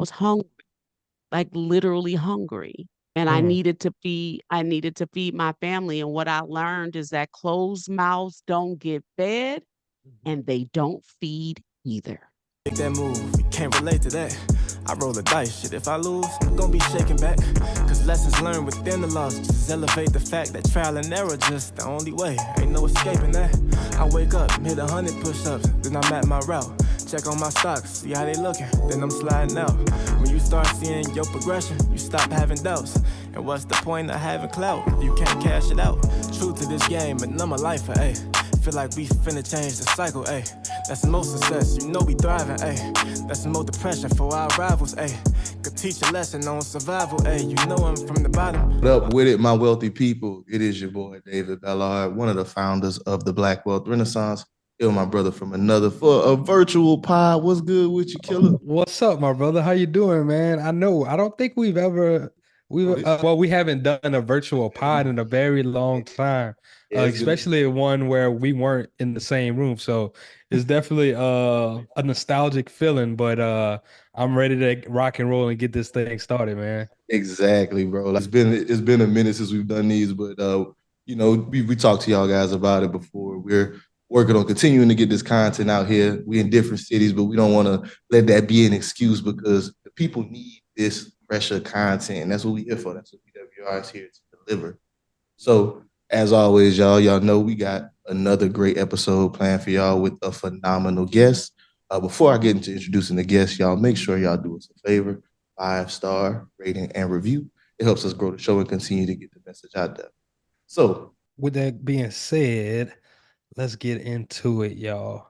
was hungry, like literally hungry. And Mm. I needed to feed my family. And what I learned is that closed mouths don't get fed and they don't feed either. Make that move, we can't relate to that. I roll the dice, shit. If I lose, I'm gonna be shaking back. Cause lessons learned within the loss just elevate the fact that trial and error just the only way. Ain't no escaping that. I wake up, hit 100 push-ups, then I'm at my route. Check on my stocks, see how they looking, then I'm sliding out. When you start seeing your progression, you stop having doubts. And what's the point of having clout if you can't cash it out? True to this game, and I'm a lifer, ayy. Feel like we finna change the cycle, ayy. That's the most success, you know we thriving, ayy. That's the most depression for our rivals, ayy. Could teach a lesson on survival, ayy. You know I'm from the bottom. What up with it, my wealthy people? It is your boy, David Ballard, one of the founders of the Black Wealth Renaissance. Here, my brother from another for a virtual pod. What's good with you, killer? What's up, my brother? How you doing, man? I don't think we haven't done a virtual pod in a very long time, Yeah, it's good. especially one where we weren't in the same room. So it's definitely a nostalgic feeling, but I'm ready to rock and roll and get this thing started, man. Exactly, bro. Like, it's been a minute since we've done these, but we talked to y'all guys about it before. We're working on continuing to get this content out here. We in different cities, but we don't want to let that be an excuse because the people need this fresher content, and that's what we here for. That's what PWR is here to deliver. So, as always, y'all know we got another great episode planned for y'all with a phenomenal guest. Before I get into introducing the guest, y'all make sure y'all do us a favor: 5-star rating and review. It helps us grow the show and continue to get the message out there. So, With that being said, let's get into it, y'all.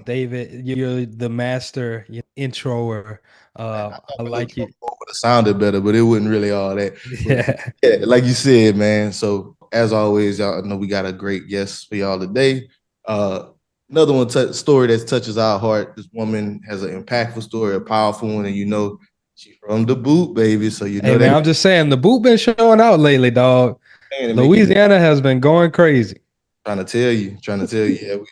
David, you're the master introer. I thought I my little like drum you. roll would have sounded better, but it wasn't really all that. But Yeah. yeah, like you said, man. So as always, y'all know we got a great guest for y'all today. Uh, Another story that touches our heart. This woman has an impactful story, a powerful one, and she's from the boot, baby. So you Hey know man, that I'm just saying the boot been showing out lately, dog. man, it make you Louisiana has been going crazy. trying to tell you,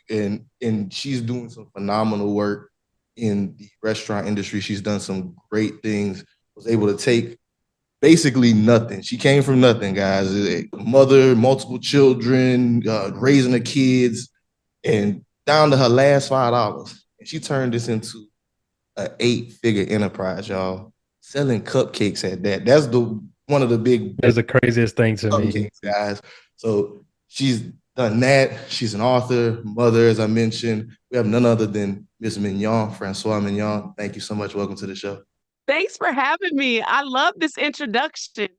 yeah, and she's doing some phenomenal work in the restaurant industry. She's done some great things. Was able to take basically nothing. She came from nothing, guys. A mother, multiple children, raising her kids, and down to her last $5. And she turned this into an 8-figure enterprise, y'all. Selling cupcakes at that. That's the one of the big That's the craziest thing to me. cupcakes, guys. So she's done that. She's an author, mother, as I mentioned. We have none other than Miss Mignon Francois. Mignon, thank you so much. Welcome to the show. Thanks for having me. I love this introduction.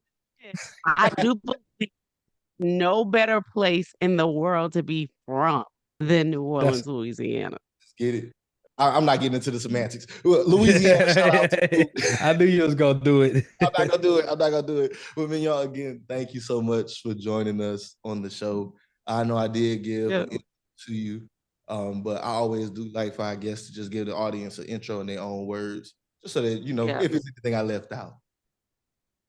I do believe no better place in the world to be from than New That's Orleans, Louisiana. Let's get it. I'm not getting into the semantics. Louisiana, shout out to you. I knew you was gonna do it. I'm not gonna do it. I'm not gonna do it. But Mignon, again, thank you so much for joining us on the show. I know I did give Yeah. an intro to you, but I always do like for our guests to just give the audience an intro in their own words, just so that Yeah. if it's anything I left out.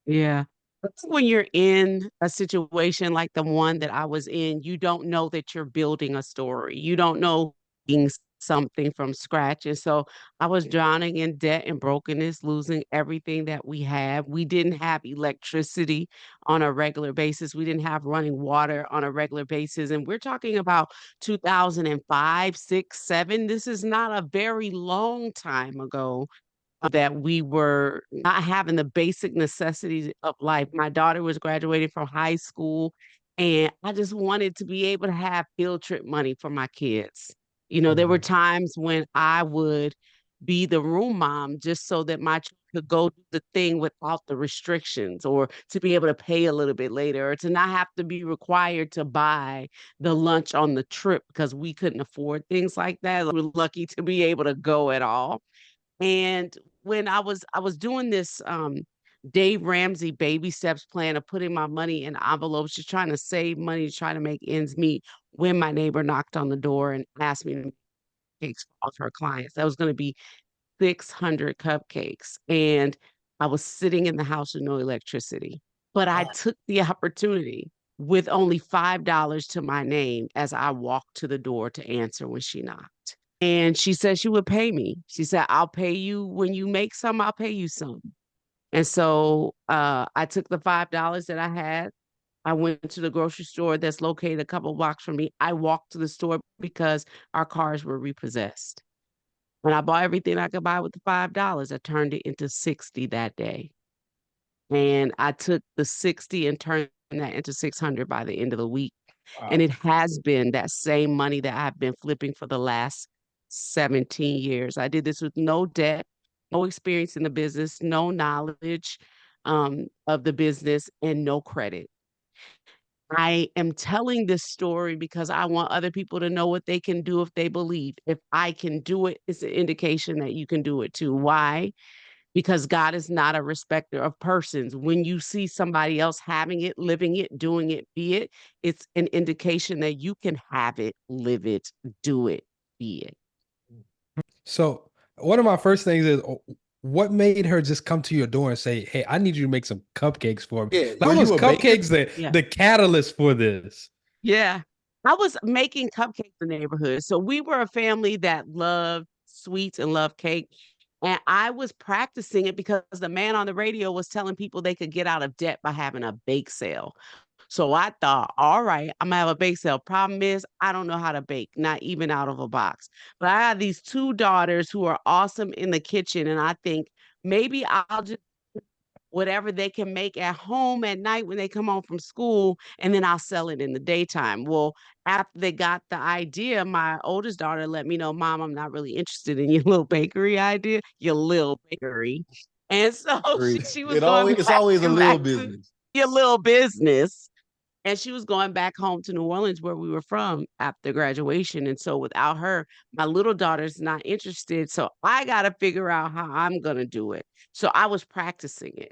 Yeah. I think when you're in a situation like the one that I was in, you don't know that you're building a story. You don't know being something from scratch. And so I was drowning in debt and brokenness, losing everything that we have. We didn't have electricity on a regular basis. We didn't have running water on a regular basis. And we're talking about 2005, 6, 7. This is not a very long time ago that we were not having the basic necessities of life. My daughter was graduating from high school, and I just wanted to be able to have field trip money for my kids. There were Mhm. times when I would be the room mom just so that my child could go do the thing without the restrictions, or to be able to pay a little bit later, or to not have to be required to buy the lunch on the trip because we couldn't afford things like that. We're lucky to be able to go at all. And when I was doing this Dave Ramsey baby steps plan of putting my money in envelopes, just trying to save money, trying to make ends meet, when my neighbor knocked on the door and asked me to make cakes for all of her clients. That was going to be 600 cupcakes. And I was sitting in the house with no electricity. But I took the opportunity with only $5 to my name as I walked to the door to answer when she knocked. And she said she would pay me. She said, I'll pay you when you make some, I'll pay you some. And so I took the $5 that I had. I went to the grocery store that's located a couple blocks from me. I walked to the store because our cars were repossessed. And I bought everything I could buy with the $5. I turned it into 60 that day. And I took the 60 and turned that into 600 by the end of the week. And Wow. it has been that same money that I've been flipping for the last 17 years. I did this with no debt, no experience in the business, no knowledge of the business, and no credit. I am telling this story because I want other people to know what they can do if they believe. If I can do it, it's an indication that you can do it too. Why? Because God is not a respecter of persons. When you see somebody else having it, living it, doing it, be it, it's an indication that you can have it, live it, do it, be it. So one of my first things is, what made her just come to your door and say, "Hey, I need you to make some cupcakes for me"? Yeah, How were was you a baker? cupcakes Yeah. the catalyst for this? Yeah. I was making cupcakes in the neighborhood. So we were a family that loved sweets and loved cake. And I was practicing it because the man on the radio was telling people they could get out of debt by having a bake sale. So I thought, all right, I'm gonna have a bake sale. Problem is, I don't know how to bake, not even out of a box. But I have these two daughters who are awesome in the kitchen. And I think maybe I'll just whatever they can make at home at night when they come home from school, and then I'll sell it in the daytime. Well, after they got the idea, my oldest daughter let me know, Mom, I'm not really interested in your little bakery idea, your little bakery. And so she was going It's back always a and little back to business. your little business. And she was going back home to New Orleans, where we were from, after graduation. And so without her, my little daughter's not interested. So I got to figure out how I'm going to do it. So I was practicing it.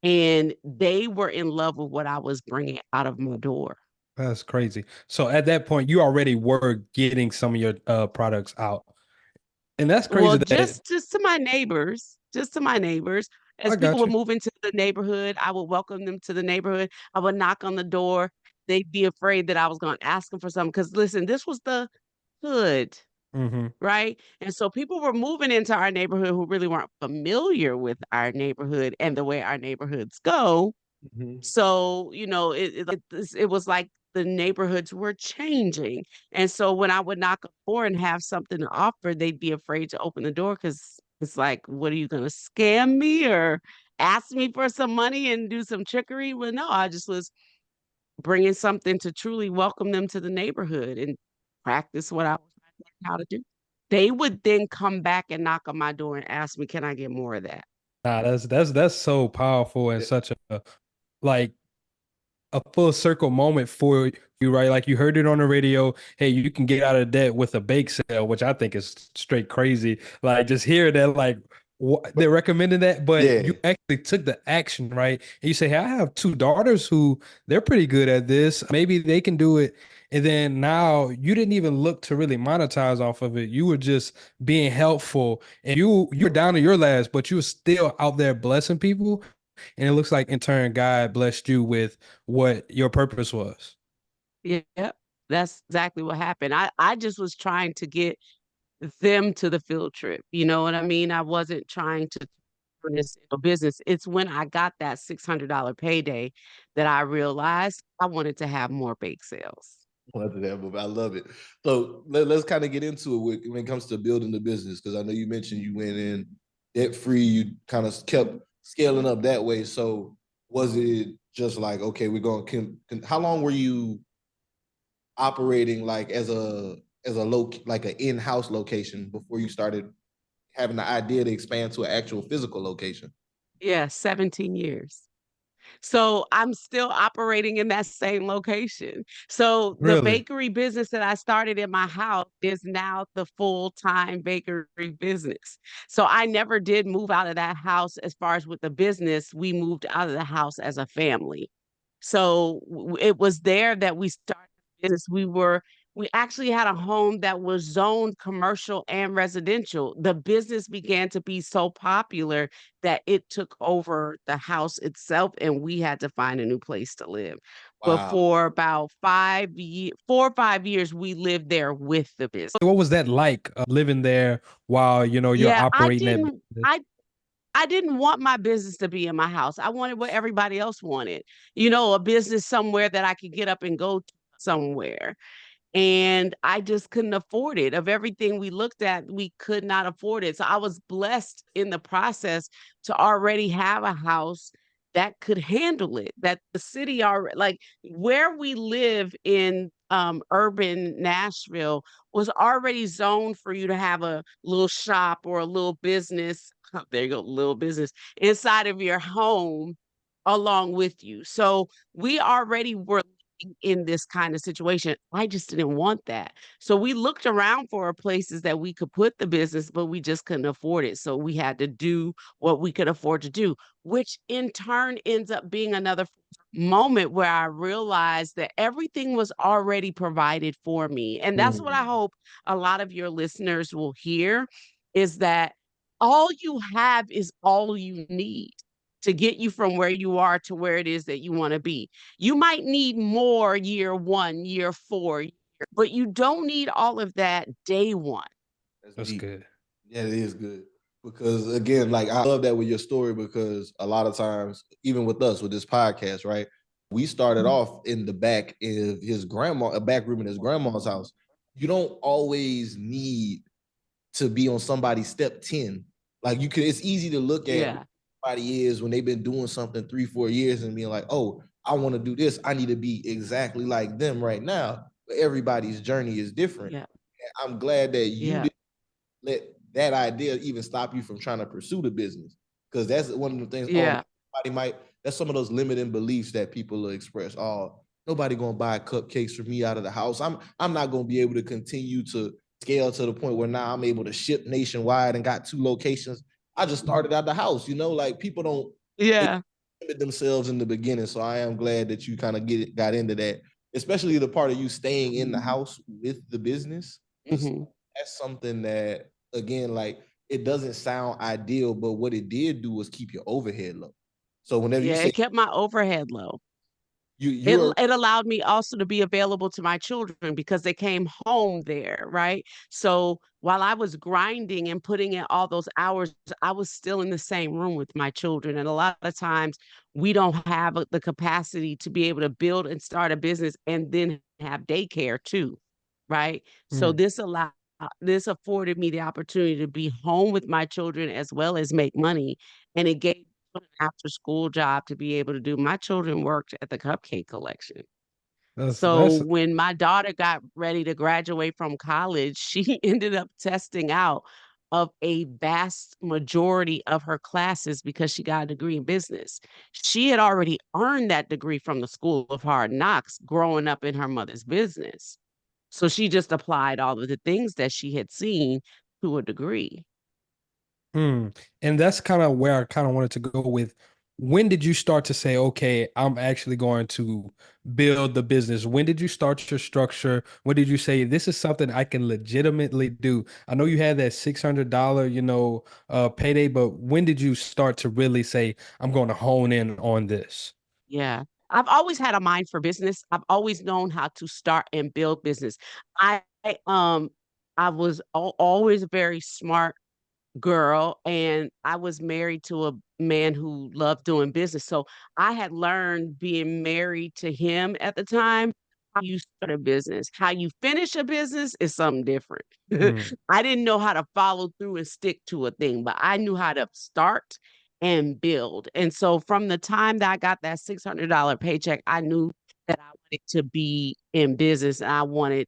And they were in love with what I was bringing out of my door. That's crazy. So at that point, you already were getting some of your products out, and that's Well, crazy that just to my neighbors, just to my neighbors. As I people got would you. move into the neighborhood, I would welcome them to the neighborhood. I would knock on the door. They'd be afraid that I was going to ask them for something. Because listen, this was the hood, Hmm. right? And so people were moving into our neighborhood who really weren't familiar with our neighborhood and the way our neighborhoods go. Mhm. So, it was like the neighborhoods were changing. And so when I would knock on the door and have something to offer, they'd be afraid to open the door because it's like, what are you going to scam me or ask me for some money and do some trickery? Well, no, I just was bringing something to truly welcome them to the neighborhood and practice what I was learning how to do. They would then come back and knock on my door and ask me, can I get more of that? Nah, that's so powerful and such a like a full circle moment for you, right? Like you heard it on the radio. Hey, you can get out of debt with a bake sale, which I think is straight crazy. Like just hear that, like they're recommending that, but Yeah. you actually took the action, right? And you say, hey, I have two daughters who they're pretty good at this. Maybe they can do it. And then now you didn't even look to really monetize off of it. You were just being helpful, and you're down to your last, but you were still out there blessing people. And it looks like in turn, God blessed you with what your purpose was. Yeah, that's exactly what happened. I just was trying to get them to the field trip. You know what I mean? I wasn't trying to turn this into a business. It's when I got that $600 payday that I realized I wanted to have more bake sales. I love it. So let's kind of get into it when it comes to building the business, because I know you mentioned you went in debt free, you kind of kept scaling up that way. So was it just like, okay, we're going, how long were you operating like as like an in-house location before you started having the idea to expand to an actual physical location? Yeah, 17 years. So I'm still operating in that same location. So the Really? bakery business that I started in my house is now the full-time bakery business. So I never did move out of that house as far as with the business. We moved out of the house as a family. So it was there that we started business. We were we actually had a home that was zoned commercial and residential. The business began to be so popular that it took over the house itself, and we had to find a new place to live. But Wow. for about 4 or 5 years, we lived there with the business. What was that like, living there while, you're Yeah, operating that business? I didn't want my business to be in my house. I wanted what everybody else wanted. A business somewhere that I could get up and go to somewhere. And I just couldn't afford it. Of everything we looked at, we could not afford it. So I was blessed in the process to already have a house that could handle it, that the city are like where we live in urban Nashville was already zoned for you to have a little shop or a little business. There you go, little business inside of your home along with you. So we already were in this kind of situation. I just didn't want that. So we looked around for places that we could put the business, but we just couldn't afford it. So we had to do what we could afford to do, which in turn ends up being another moment where I realized that everything was already provided for me. And that's what I Mm. hope a lot of your listeners will hear is that all you have is all you need to get you from where you are to where it is that you want to be. You might need more year 1, year 4, but you don't need all of that day 1. That's That's deep. good. Yeah, it is good. Because again, like I love that with your story because a lot of times, even with us with this podcast, right? We started off in the back of his grandma, a back room in his grandma's house. You don't always need to be on somebody's step 10. Like it's easy to look at Yeah. somebody is when they've been doing something 3-4 years and being like, oh, I want to do this. I need to be exactly like them right now. But everybody's journey is different. Yeah. I'm glad that you Yeah. didn't let that idea even stop you from trying to pursue the business. Because that's one of the things, Yeah. that's some of those limiting beliefs that people will express. Oh, nobody gonna buy cupcakes for me out of the house. I'm not gonna be able to continue to scale to the point where now I'm able to ship nationwide and got 2 locations. I just started out the house, like people don't Yeah. limit themselves in the beginning. So I am glad that you kind of got into that, especially the part of you staying in the house with the business. Mhm. That's something that again, like it doesn't sound ideal, but what it did do was keep your overhead low. So whenever you Yeah, say it kept my overhead low. It you're it allowed me also to be available to my children because they came home there, right? So while I was grinding and putting in all those hours, I was still in the same room with my children. And a lot of times we don't have the capacity to be able to build and start a business and then have daycare too, right? So Mm. this afforded me the opportunity to be home with my children as well as make money. And it gave an after school job to be able to do. My children worked at the Cupcake Collection. So That's when my daughter got ready to graduate from college, she ended up testing out of a vast majority of her classes because she got a degree in business. She had already earned that degree from the School of Hard Knocks growing up in her mother's business. So she just applied all of the things that she had seen to a degree. And that's kind of where I kind of wanted to go with. When did you start to say, okay, I'm actually going to build the business? When did you start your structure? When did you say this is something I can legitimately do? I know you had that $600, payday, but when did you start to really say, I'm going to hone in on this? Yeah. I've always had a mind for business. I've always known how to start and build business. I um I was always a very smart girl, and I was married to a man who loved doing business. So I had learned being married to him at the time, how you start a business. How you finish a business is something different. Mm. I didn't know how to follow through and stick to a thing, but I knew how to start and build. And so from the time that I got that $600 paycheck, I knew that I wanted to be in business and I wanted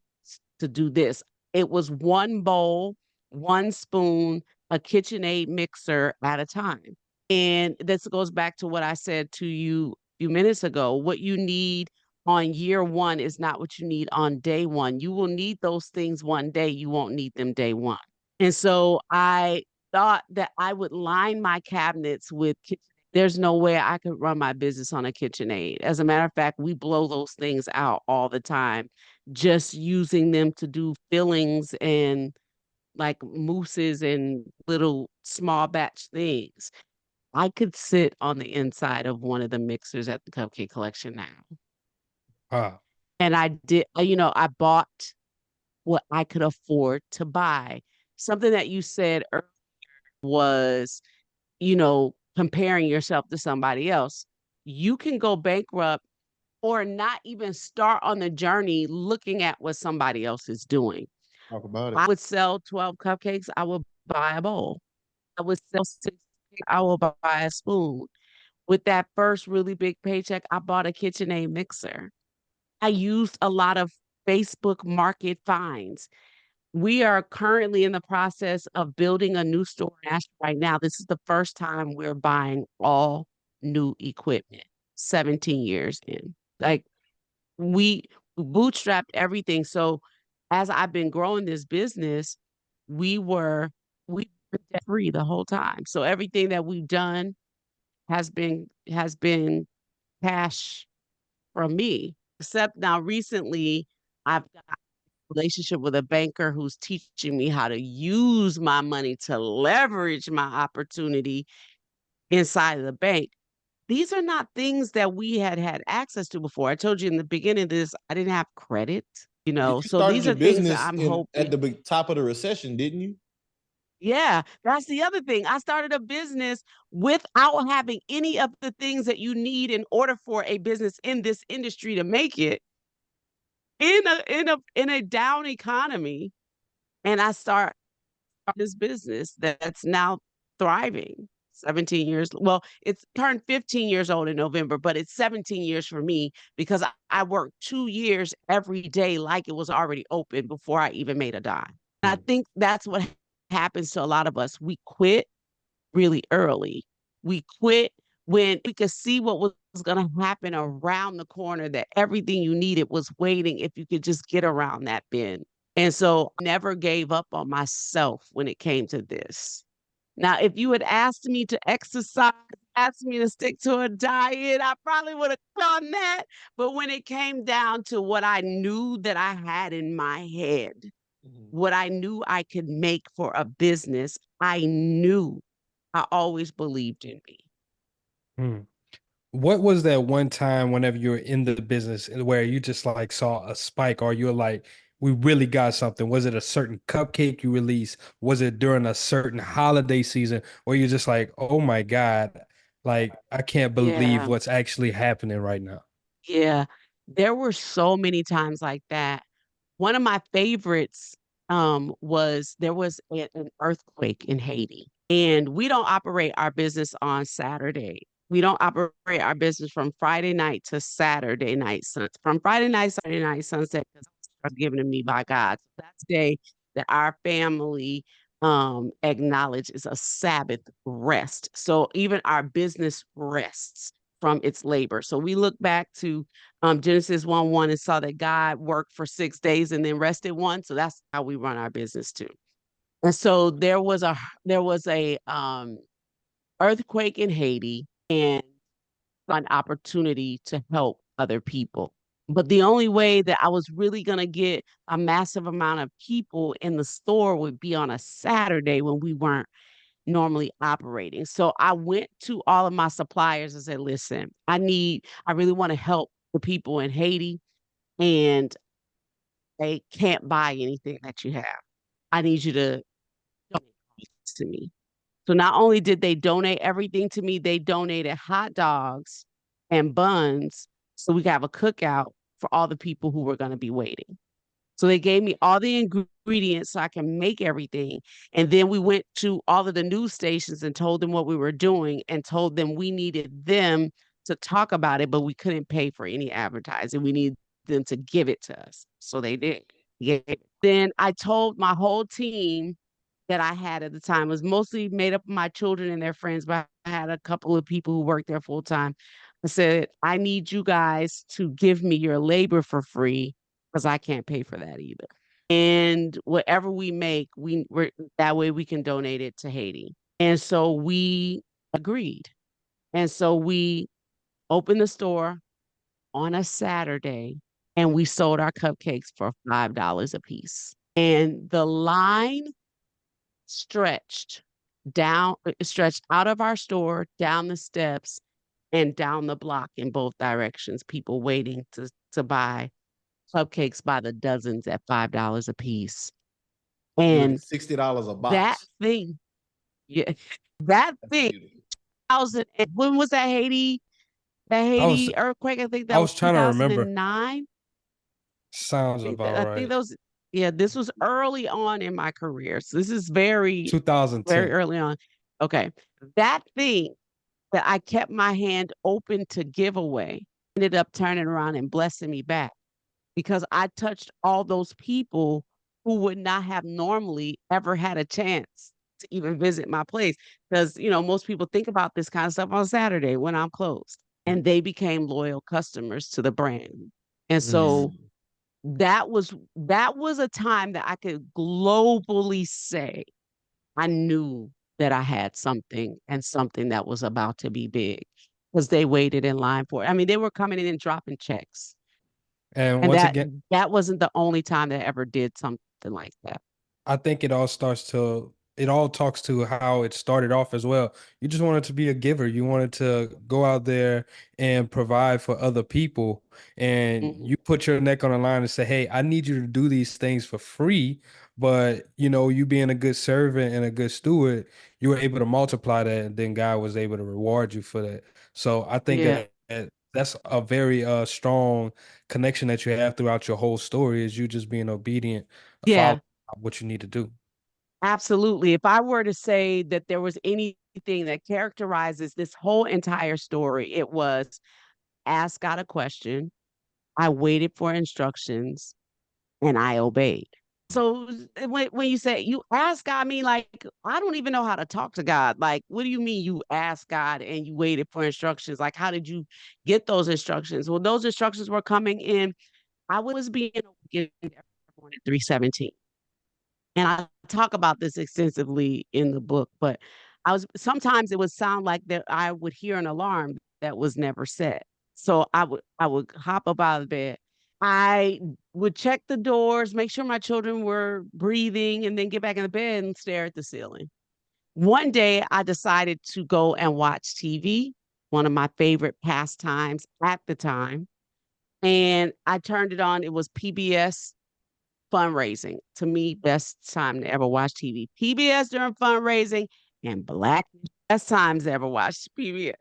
to do this. It was one bowl, one spoon, a KitchenAid mixer at a time. And this goes back to what I said to you a few minutes ago. What you need on year 1 is not what you need on day 1. You will need those things one day, you won't need them day 1. And so I thought that I would line my cabinets with KitchenAid there's no way I could run my business on a KitchenAid. As a matter of fact, we blow those things out all the time, just using them to do fillings and like mousses and little small batch things. I could sit on the inside of one of the mixers at the Cupcake Collection now. Ah, And I did, I bought what I could afford to buy. Something that you said earlier was, comparing yourself to somebody else. You can go bankrupt or not even start on the journey looking at what somebody else is doing. Talk about If it. I would sell 12 cupcakes, I would buy a bowl. I would sell 6, I will buy a spoon. With that first really big paycheck, I bought a KitchenAid mixer. I used a lot of Facebook market finds. We are currently in the process of building a new store in Nashville right now. This is the first time we're buying all new equipment, 17 years in. Like we bootstrapped everything. So as I've been growing this business, we were debt free the whole time. So everything that we've done has been cash from me. Except now recently I've got a relationship with a banker who's teaching me how to use my money to leverage my opportunity inside of the bank. These are not things that we had access to before. I told you in the beginning of this, I didn't have credit, You so started these your are things that business I'm in at hoping. the top of the recession, didn't you? Yeah, that's the other thing. I started a business without having any of the things that you need in order for a business in this industry to make it in a down economy. And I start this business that's now thriving. 17 years. Well, it's turned 15 years old in November, but it's 17 years for me because I worked 2 years every day like it was already open before I even made a dime. And I think that's what happens to a lot of us. We quit really early. We quit when we could see what was going to happen around the corner, that everything you needed was waiting if you could just get around that bend. And so I never gave up on myself when it came to this. Now, if you had asked me to exercise, asked me to stick to a diet, I probably would have done that. But when it came down to what I knew that I had in my head, what I knew I could make for a business, I always believed in me. hmm. What was that one time whenever you were in the business where you just like saw a spike or you were like, we really got something? Was it a certain cupcake you released? Was it during a certain holiday season where you're just like, oh my God, like I can't believe Yeah, what's actually happening right now? yeah. There were so many times like that. One of my favorites was there was an earthquake in Haiti, and we don't operate our business on Saturday. We don't operate our business from Friday night to Saturday night, from Friday night, Saturday night, sunset, because was given to me by God. So that's the day that our family acknowledges a Sabbath rest. So even our business rests from its labor. So we look back to Genesis 1:1 and saw that God worked for 6 days and then rested one. So that's how we run our business too. And so there was a earthquake in Haiti and an opportunity to help other people. But the only way that I was really going to get a massive amount of people in the store would be on a Saturday when we weren't normally operating. So I went to all of my suppliers and said, listen, I really want to help the people in Haiti, and they can't buy anything that you have. I need you to donate this to me. So not only did they donate everything to me, they donated hot dogs and buns so we could have a cookout for all the people who were going to be waiting. So they gave me all the ingredients so I can make everything. And then we went to all of the news stations and told them what we were doing and told them we needed them to talk about it, but we couldn't pay for any advertising. We needed them to give it to us. So they did. Yeah. Then I told my whole team that I had at the time, was mostly made up of my children and their friends, but I had a couple of people who worked there full time. I said, I need you guys to give me your labor for free because I can't pay for that either. And whatever we make, we're that way we can donate it to Haiti. And so we agreed. And so we opened the store on a Saturday and we sold our cupcakes for $5 a piece. And the line stretched stretched out of our store, down the steps, and down the block in both directions, people waiting to buy cupcakes by the dozens at $5 a piece. And $60 a that box. thing, yeah, that That's thing, beautiful. when was that I was earthquake? I think I that was was trying to remember. 2009. Sounds about I think right. those, yeah, this was early on in my career. So this is very, very 2010. early on. Okay. That thing that I kept my hand open to give away ended up turning around and blessing me back because I touched all those people who would not have normally ever had a chance to even visit my place. Because, most people think about this kind of stuff on Saturday when I'm closed. And they became loyal customers to the brand. And Mm. so that was a time that I could globally say I knew that I had something and something that was about to be big because they waited in line for it. I mean, they were coming in and dropping checks. And And once that again, that wasn't the only time that I ever did something like that. I think it all talks to how it started off as well. You just wanted to be a giver. You wanted to go out there and provide for other people. And Mhm. you put your neck on the line and say, hey, I need you to do these things for free. But, you being a good servant and a good steward, you were able to multiply that. And then God was able to reward you for that. So I think Yeah. that that's a very strong connection that you have throughout your whole story is you just being obedient, Yeah, follow what you need to do. absolutely. If I were to say that there was anything that characterizes this whole entire story, it was ask God a question, I waited for instructions, and I obeyed. So when you say you ask God, I mean, like, I don't even know how to talk to God. Like, what do you mean you asked God and you waited for instructions? Like, how did you get those instructions? Well, those instructions were coming in. I was being obedient to everyone at 317. And I talk about this extensively in the book, but sometimes it would sound like that I would hear an alarm that was never set. So I would hop up out of bed. I would check the doors, make sure my children were breathing, and then get back in the bed and stare at the ceiling. One day I decided to go and watch TV, one of my favorite pastimes at the time. And I turned it on. It was PBS fundraising. To me, best time to ever watch TV. PBS during fundraising and Black best times to ever watch PBS.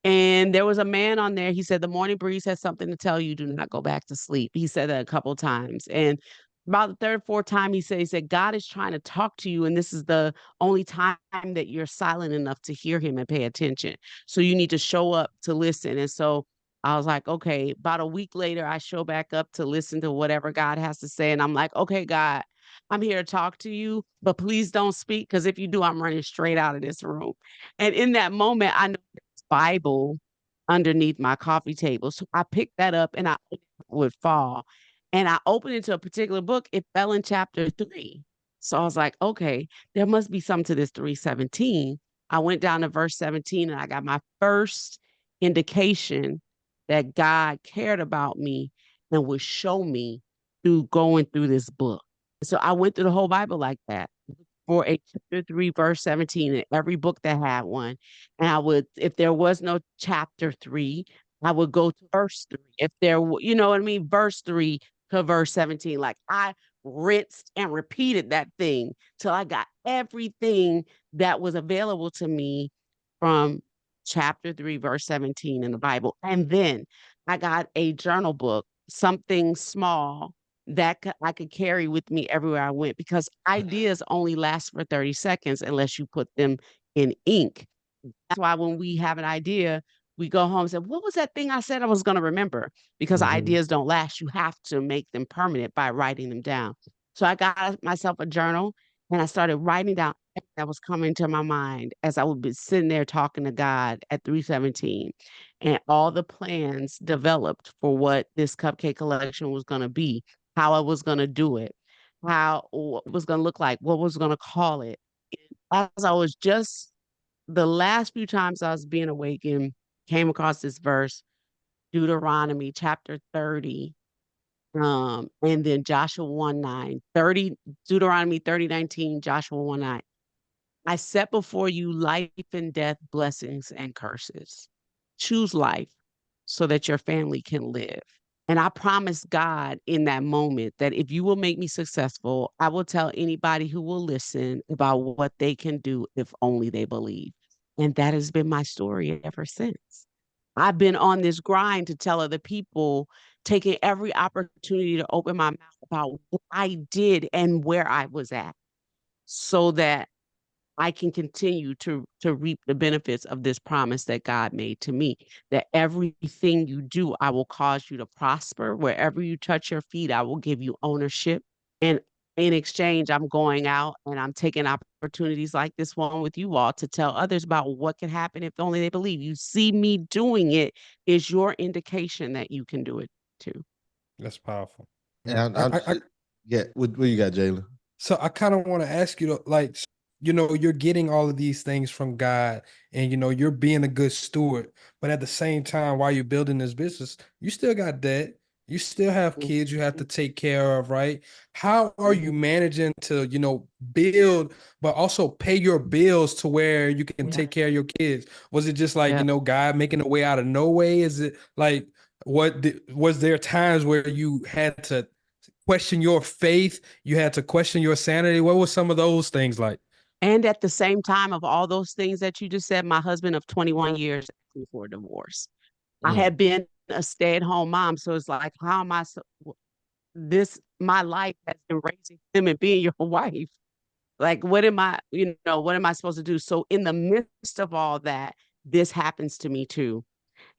And there was a man on there. He said, "The morning breeze has something to tell you. Do not go back to sleep." He said that a couple of times. And about the third, fourth time, he said, God is trying to talk to you. And this is the only time that you're silent enough to hear him and pay attention. So you need to show up to listen. And so I was like, okay, about a week later, I show back up to listen to whatever God has to say. And I'm like, okay, God, I'm here to talk to you, but please don't speak. Because if you do, I'm running straight out of this room. And in that moment, I know Bible underneath my coffee table. So I picked that up and I would fall. And I opened into a particular book. It fell in chapter 3. So I was like, okay, there must be something to this 317. I went down to verse 17 and I got my first indication that God cared about me and would show me through going through this book. So I went through the whole Bible like that for a chapter 3, verse 17 in every book that had one. And I would, if there was no chapter 3, I would go to verse 3. If there, you know what I mean? Verse 3 to verse 17. Like I rinsed and repeated that thing till I got everything that was available to me from chapter 3, verse 17 in the Bible. And then I got a journal book, something small that I could carry with me everywhere I went because ideas only last for 30 seconds unless you put them in ink. That's why when we have an idea, we go home and say, what was that thing I said I was going to remember? Because Mhm. ideas don't last. You have to make them permanent by writing them down. So I got myself a journal and I started writing down everything that was coming to my mind as I would be sitting there talking to God at 317. And all the plans developed for what this cupcake collection was going to be, how I was going to do it, how what it was going to look like, what was going to call it. As I was just the last few times I was being awakened, came across this verse, Deuteronomy chapter 30, and then Joshua 1:9, 30, Deuteronomy 30:19, Joshua 1:9. I set before you life and death, blessings and curses. Choose life so that your family can live. And I promised God in that moment that if you will make me successful, I will tell anybody who will listen about what they can do if only they believe. And that has been my story ever since. I've been on this grind to tell other people, taking every opportunity to open my mouth about what I did and where I was at so that I can continue to reap the benefits of this promise that God made to me, that everything you do, I will cause you to prosper. Wherever you touch your feet, I will give you ownership. And in exchange, I'm going out and I'm taking opportunities like this one with you all to tell others about what can happen if only they believe. You see me doing it is your indication that you can do it too. That's powerful. And yeah, what you got, Jalen? So I kind of want to ask you, like, you're getting all of these things from God and, you're being a good steward. But at the same time, while you're building this business, you still got debt. You still have kids you have to take care of, right? How are you managing to, build, but also pay your bills to where you can take care of your kids? Was it just like, God making a way out of no way? Is it like, was there times where you had to question your faith? You had to question your sanity? What were some of those things like? And at the same time of all those things that you just said, my husband of 21 years before divorce. I had been a stay-at-home mom. So it's like, how am I my life has been raising him and being your wife. Like, what am I supposed to do? So in the midst of all that, this happens to me too.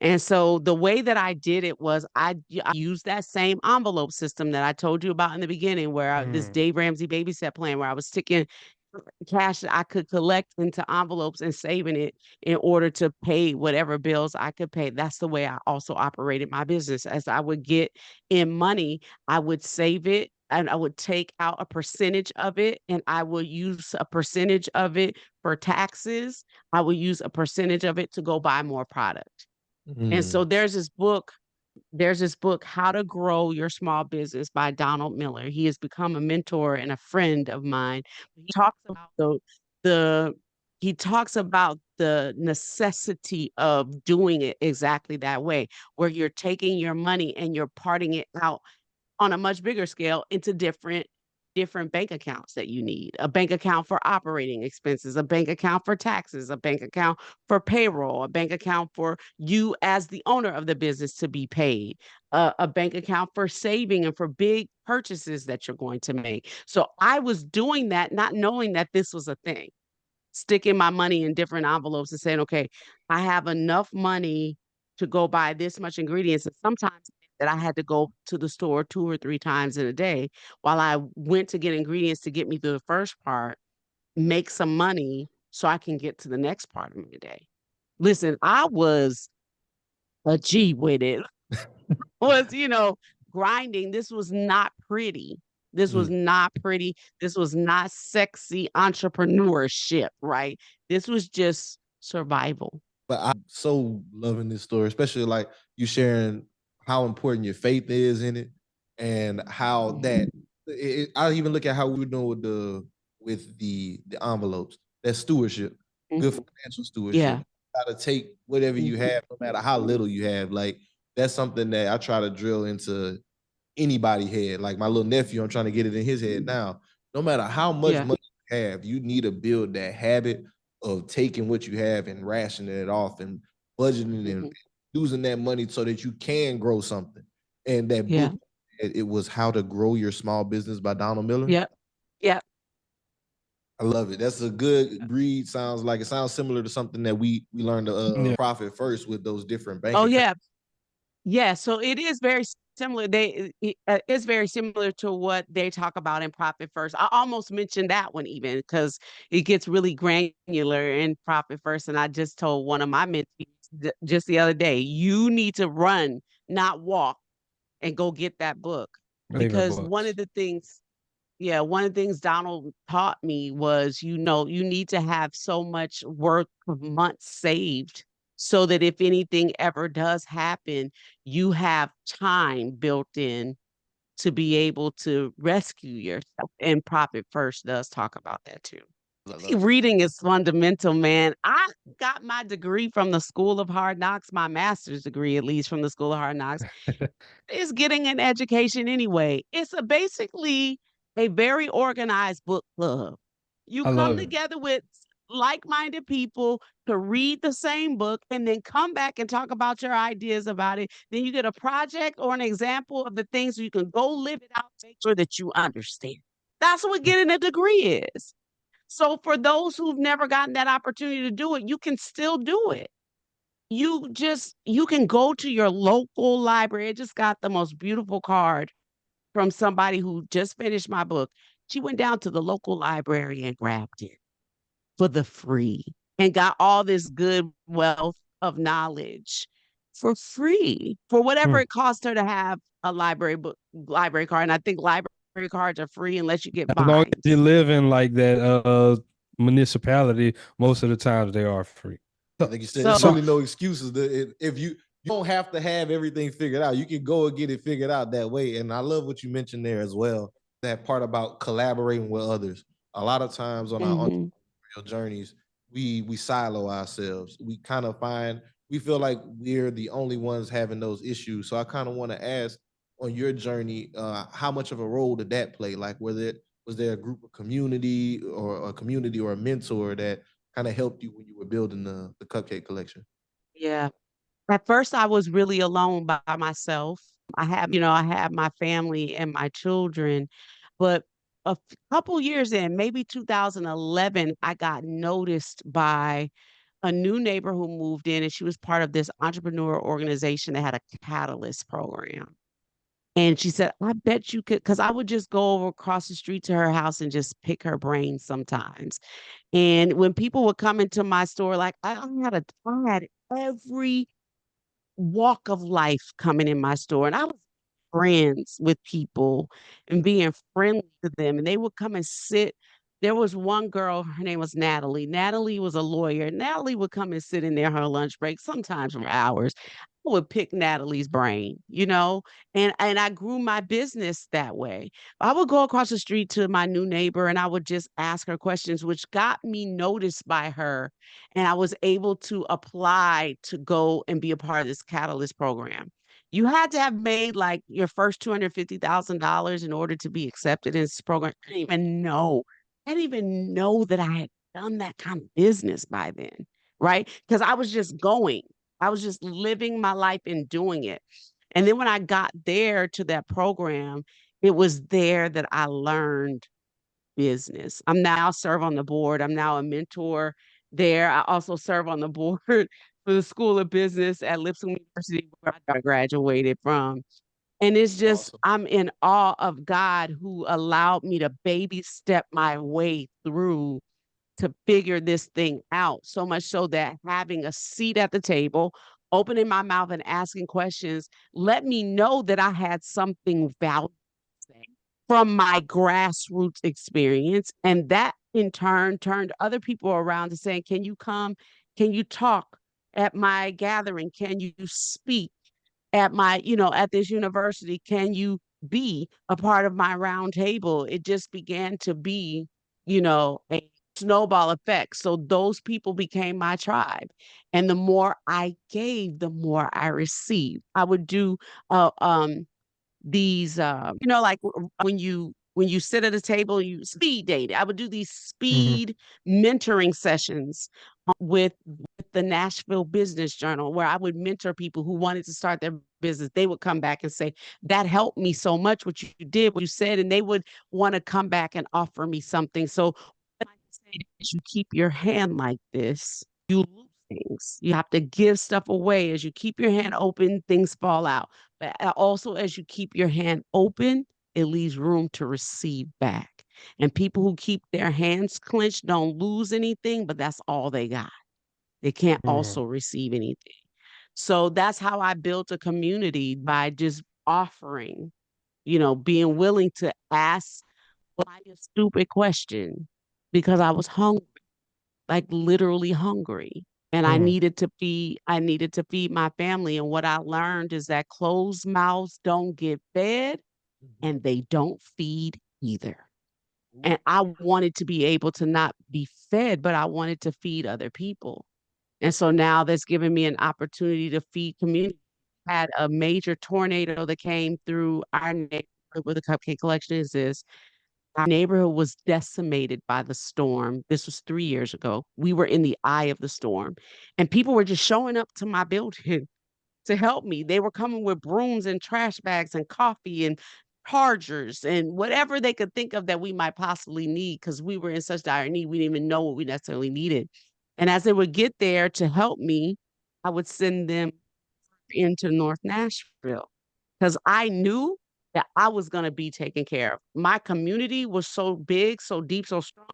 And so the way that I did it was I used that same envelope system that I told you about in the beginning, where this Dave Ramsey babysat plan, where I was sticking cash that I could collect into envelopes and saving it in order to pay whatever bills I could pay. That's the way I also operated my business. As I would get in money, I would save it and I would take out a percentage of it and I would use a percentage of it for taxes. I would use a percentage of it to go buy more product. And so there's this book, How to Grow Your Small Business by Donald Miller. He has become a mentor and a friend of mine. He talks about the necessity of doing it exactly that way, where you're taking your money and you're parting it out on a much bigger scale into different bank accounts that you need. A bank account for operating expenses, a bank account for taxes, a bank account for payroll, a bank account for you as the owner of the business to be paid, a bank account for saving and for big purchases that you're going to make. So I was doing that, not knowing that this was a thing, sticking my money in different envelopes and saying, okay, I have enough money to go buy this much ingredients. And sometimes that I had to go to the store 2 or 3 times in a day while I went to get ingredients to get me through the first part, make some money so I can get to the next part of my day. Listen, I was a G with it. was, grinding. This was not pretty. This was not pretty. This was not sexy entrepreneurship, right? This was just survival. But I'm so loving this story, especially like you sharing how important your faith is in it, and how that I even look at how we were doing with the envelopes. That stewardship, good financial stewardship. Yeah. You gotta take whatever you have, no matter how little you have. Like that's something that I try to drill into anybody head. Like my little nephew, I'm trying to get it in his head now. No matter how much money you have, you need to build that habit of taking what you have and rationing it off and budgeting and using that money so that you can grow something. And that book, it was How to Grow Your Small Business by Donald Miller. Yep. Yep. I love it. That's a good read. It sounds similar to something that we learned to profit first with those different bank accounts. Yeah. Yeah. So it is very similar. It's very similar to what they talk about in Profit First. I almost mentioned that one even because it gets really granular in Profit First. And I just told one of my mentees just the other day, you need to run, not walk, and go get that book. Because one of the things Yeah, one of the things Donald taught me was, you need to have so much worth of months saved so that if anything ever does happen, you have time built in to be able to rescue yourself. And Profit First does talk about that too. I love it. Reading is fundamental, man. I got my degree from the School of Hard Knocks, my master's degree, at least from the School of Hard Knocks. Is getting an education anyway. It's basically a very organized book club. You I come love it. together with like-minded people to read the same book and then come back and talk about your ideas about it. Then you get a project or an example of the things you can go live it out, make sure that you understand. That's what getting a degree is. So for those who've never gotten that opportunity to do it, you can still do it. You can go to your local library. I just got the most beautiful card from somebody who just finished my book. She went down to the local library and grabbed it for the free and got all this good wealth of knowledge for free for whatever Mm. it cost her to have a library card. And I think library cards are free unless you get As long as you binds. live in like that municipality, most of the times they are free. Like you said, So there's So really no excuses. If you don't have to have everything figured out, you can go and get it figured out that way. And I love what you mentioned there as well. That part about collaborating with others. A lot of times on our mhm. entrepreneurial journeys, we silo ourselves. We feel like we're the only ones having those issues. So I kind of want to ask on your journey, how much of a role did that play? Like, was there a group of community or a community or a mentor that kind of helped you when you were building the Cupcake Collection? Yeah. At first, I was really alone by myself. I have my family and my children, but couple years in, maybe 2011, I got noticed by a new neighbor who moved in, and she was part of this entrepreneur organization that had a catalyst program. And she said, I bet you could, because I would just go over across the street to her house and just pick her brain sometimes. And when people would come into my store, like I had every walk of life coming in my store. And I was friends with people and being friendly to them. And they would come and sit. There was one girl, her name was Natalie. Natalie was a lawyer. Natalie would come and sit in there her lunch break, sometimes for hours. I would pick Natalie's brain, and I grew my business that way. I would go across the street to my new neighbor and I would just ask her questions, which got me noticed by her. And I was able to apply to go and be a part of this catalyst program. You had to have made like your first $250,000 in order to be accepted in this program. I didn't even know. I didn't even know that I had done that kind of business by then, right? Because I was just going. I was just living my life and doing it. And then when I got there to that program, it was there that I learned business. I'm now serve on the board. I'm now a mentor there. I also serve on the board for the School of Business at Lipscomb University, where I graduated from. And it's just, Awesome. I'm in awe of God who allowed me to baby step my way through to figure this thing out. So much so that having a seat at the table, opening my mouth and asking questions, let me know that I had something valuable from my grassroots experience. And that in turn turned other people around to saying, can you come? Can you talk at my gathering? Can you speak at this university? Can you be a part of my round table? It just began to be, a snowball effect. So those people became my tribe. And the more I gave, the more I received. I would do these like when you sit at a table, you speed date. I would do these mhm. speed mentoring sessions with the Nashville Business Journal, where I would mentor people who wanted to start their business. They would come back and say, that helped me so much, what you did, what you said, and they would want to come back and offer me something. So what I say is, you keep your hand like this, you lose things. You have to give stuff away. As you keep your hand open, things fall out. But also, as you keep your hand open, it leaves room to receive back. And people who keep their hands clenched don't lose anything, but that's all they got. They can't Mm. also receive anything. So that's how I built a community, by just offering, being willing to ask Why a stupid question? Because I was hungry, like literally hungry. And Mhm. I needed to feed my family. And what I learned is that closed mouths don't get fed and they don't feed either. And I wanted to be able to not be fed, but I wanted to feed other people. And so now that's given me an opportunity to feed community. Had a major tornado that came through our neighborhood where the Cupcake Collection is. Our neighborhood was decimated by the storm. This was 3 years ago. We were in the eye of the storm, and people were just showing up to my building to help me. They were coming with brooms and trash bags and coffee and chargers and whatever they could think of that we might possibly need because we were in such dire need. We didn't even know what we necessarily needed. And as they would get there to help me, I would send them into North Nashville because I knew that I was going to be taken care of. My community was so big, so deep, so strong.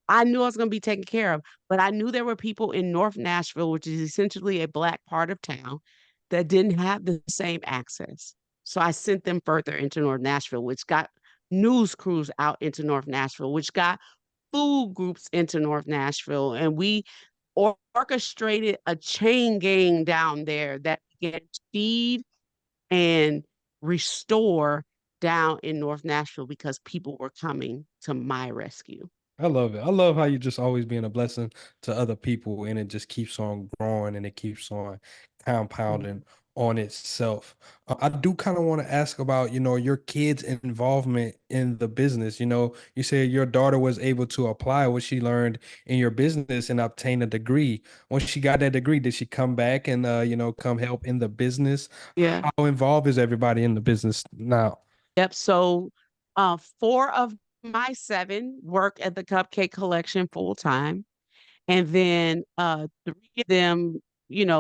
I knew I was going to be taken care of, but I knew there were people in North Nashville, which is essentially a Black part of town, that didn't have the same access. So I sent them further into North Nashville, which got news crews out into North Nashville, which got food groups into North Nashville. And we orchestrated a chain gang down there that began to feed and restore down in North Nashville because people were coming to my rescue. I love it. I love how you just always being a blessing to other people and it just keeps on growing and it keeps on compounding on itself. I do kind of want to ask about, your kids' involvement in the business. You said your daughter was able to apply what she learned in your business and obtain a degree. Once she got that degree, did she come back and, come help in the business? Yeah. How involved is everybody in the business now? Yep. So, four of my seven work at the Cupcake Collection full time. And then three of them,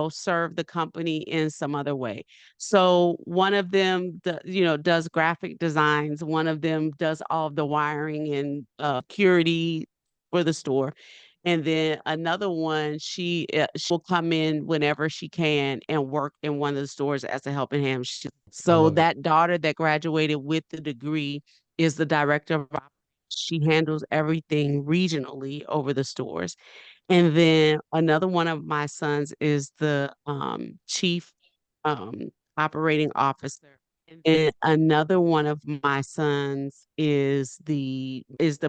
serve the company in some other way. So one of them, does graphic designs. One of them does all of the wiring and security for the store. And then another one, she will come in whenever she can and work in one of the stores as a helping hand. I So love it. that daughter that graduated with the degree is the director of operations. She handles everything regionally over the stores. And then another one of my sons is the chief operating officer. And then another one of my sons is the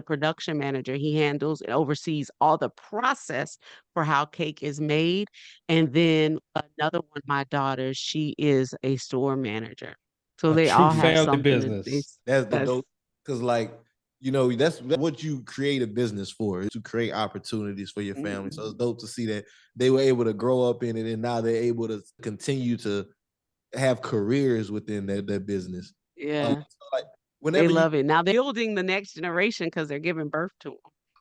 production manager. He handles and oversees all the process for how cake is made. And then another one of my daughters, she is a store manager. So A they true all have family something that they business. That's the yes. dope. Because that's what you create a business for, is to create opportunities for your family. So it's Mhm. dope to see that they were able to grow up in it and now they're able to continue to have careers within that business. Yeah, So like they whenever you love it. Now they're building the next generation because they're giving birth to them.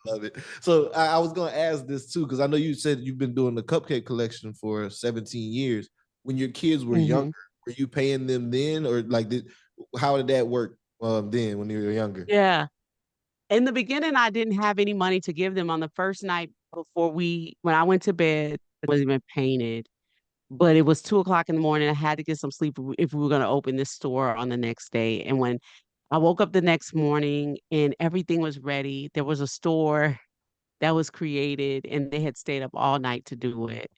love it. So I was gonna ask this too, because I know you said you've been doing the Cupcake Collection for 17 years. When your kids were younger, were you paying them then, or like how did that work then when you were younger? Yeah. In the beginning, I didn't have any money to give them on the first night when I went to bed, it wasn't even painted, but it was 2 o'clock in the morning. I had to get some sleep if we were going to open this store on the next day. And when I woke up the next morning and everything was ready, there was a store that was created and they had stayed up all night to do it.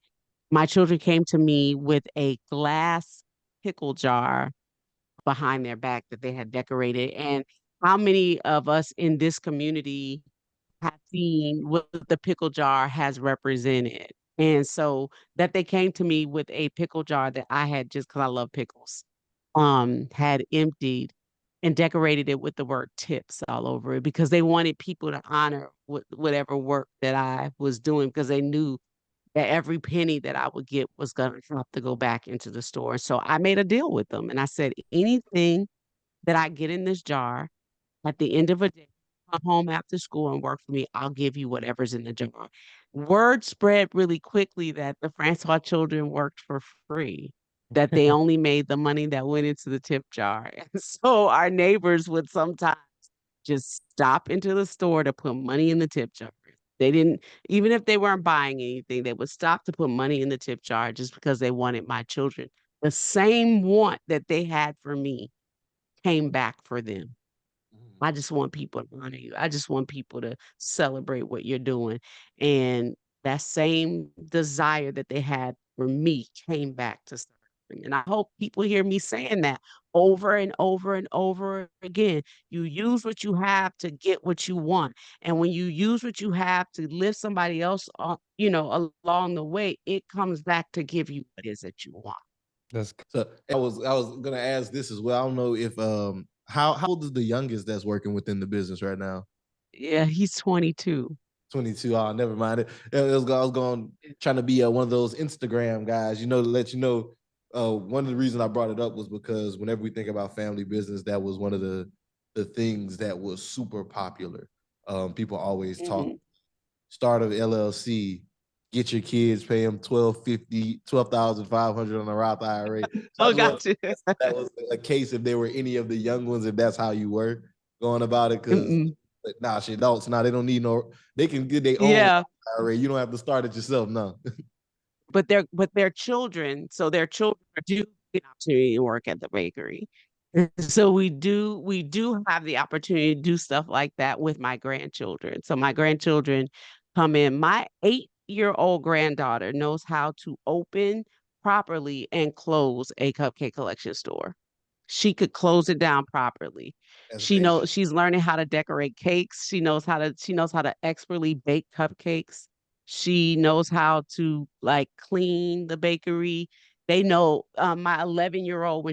My children came to me with a glass pickle jar behind their back that they had decorated. And how many of us in this community have seen what the pickle jar has represented? And so that they came to me with a pickle jar that I had just because I love pickles, had emptied and decorated it with the word tips all over it because they wanted people to honor whatever work that I was doing because they knew that every penny that I would get was going to have to go back into the store. So I made a deal with them and I said, anything that I get in this jar at the end of a day, come home after school and work for me, I'll give you whatever's in the jar. Word spread really quickly that the Francois children worked for free, that they only made the money that went into the tip jar. And so our neighbors would sometimes just stop into the store to put money in the tip jar. They didn't, even if they weren't buying anything, they would stop to put money in the tip jar just because they wanted my children. The same want that they had for me came back for them. I just want people to honor you. I just want people to celebrate what you're doing. And that same desire that they had for me came back to start. And I hope people hear me saying that over and over and over again. You use what you have to get what you want. And when you use what you have to lift somebody else, along the way, it comes back to give you what it is that you want. That's So I was gonna ask this as well. I don't know if how old is the youngest that's working within the business right now? Yeah, he's 22. 22. Oh, never mind. I was going trying to be one of those Instagram guys, to let you know. One of the reasons I brought it up was because whenever we think about family business, that was one of the things that was super popular. People always talk Mhm. start of LLC, get your kids, pay them 12,500 on a Roth IRA. So I Oh, just want got you. that was a case if there were any of the young ones, if that's how you were going about it. Because Mm-mm. nah, shit, adults now they don't need no. They can get their own Yeah, IRA. You don't have to start it yourself. No. but their children, so their children do get the opportunity to work at the bakery. And so we do have the opportunity to do stuff like that with my grandchildren. So my grandchildren come in. My 8-year-old granddaughter knows how to open properly and close a Cupcake Collection store. She could close it down properly. That's She big. knows she's learning how to decorate cakes. She knows how to expertly bake cupcakes. She knows how to like clean the bakery. They know my 11-year-old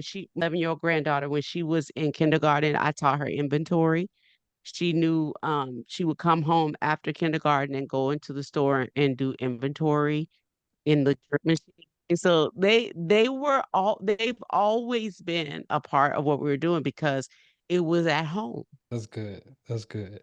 granddaughter, when she was in kindergarten, I taught her inventory. She knew she would come home after kindergarten and go into the store and do inventory in the drip machine. And so they've always been a part of what we were doing because it was at home. that's good. That's good.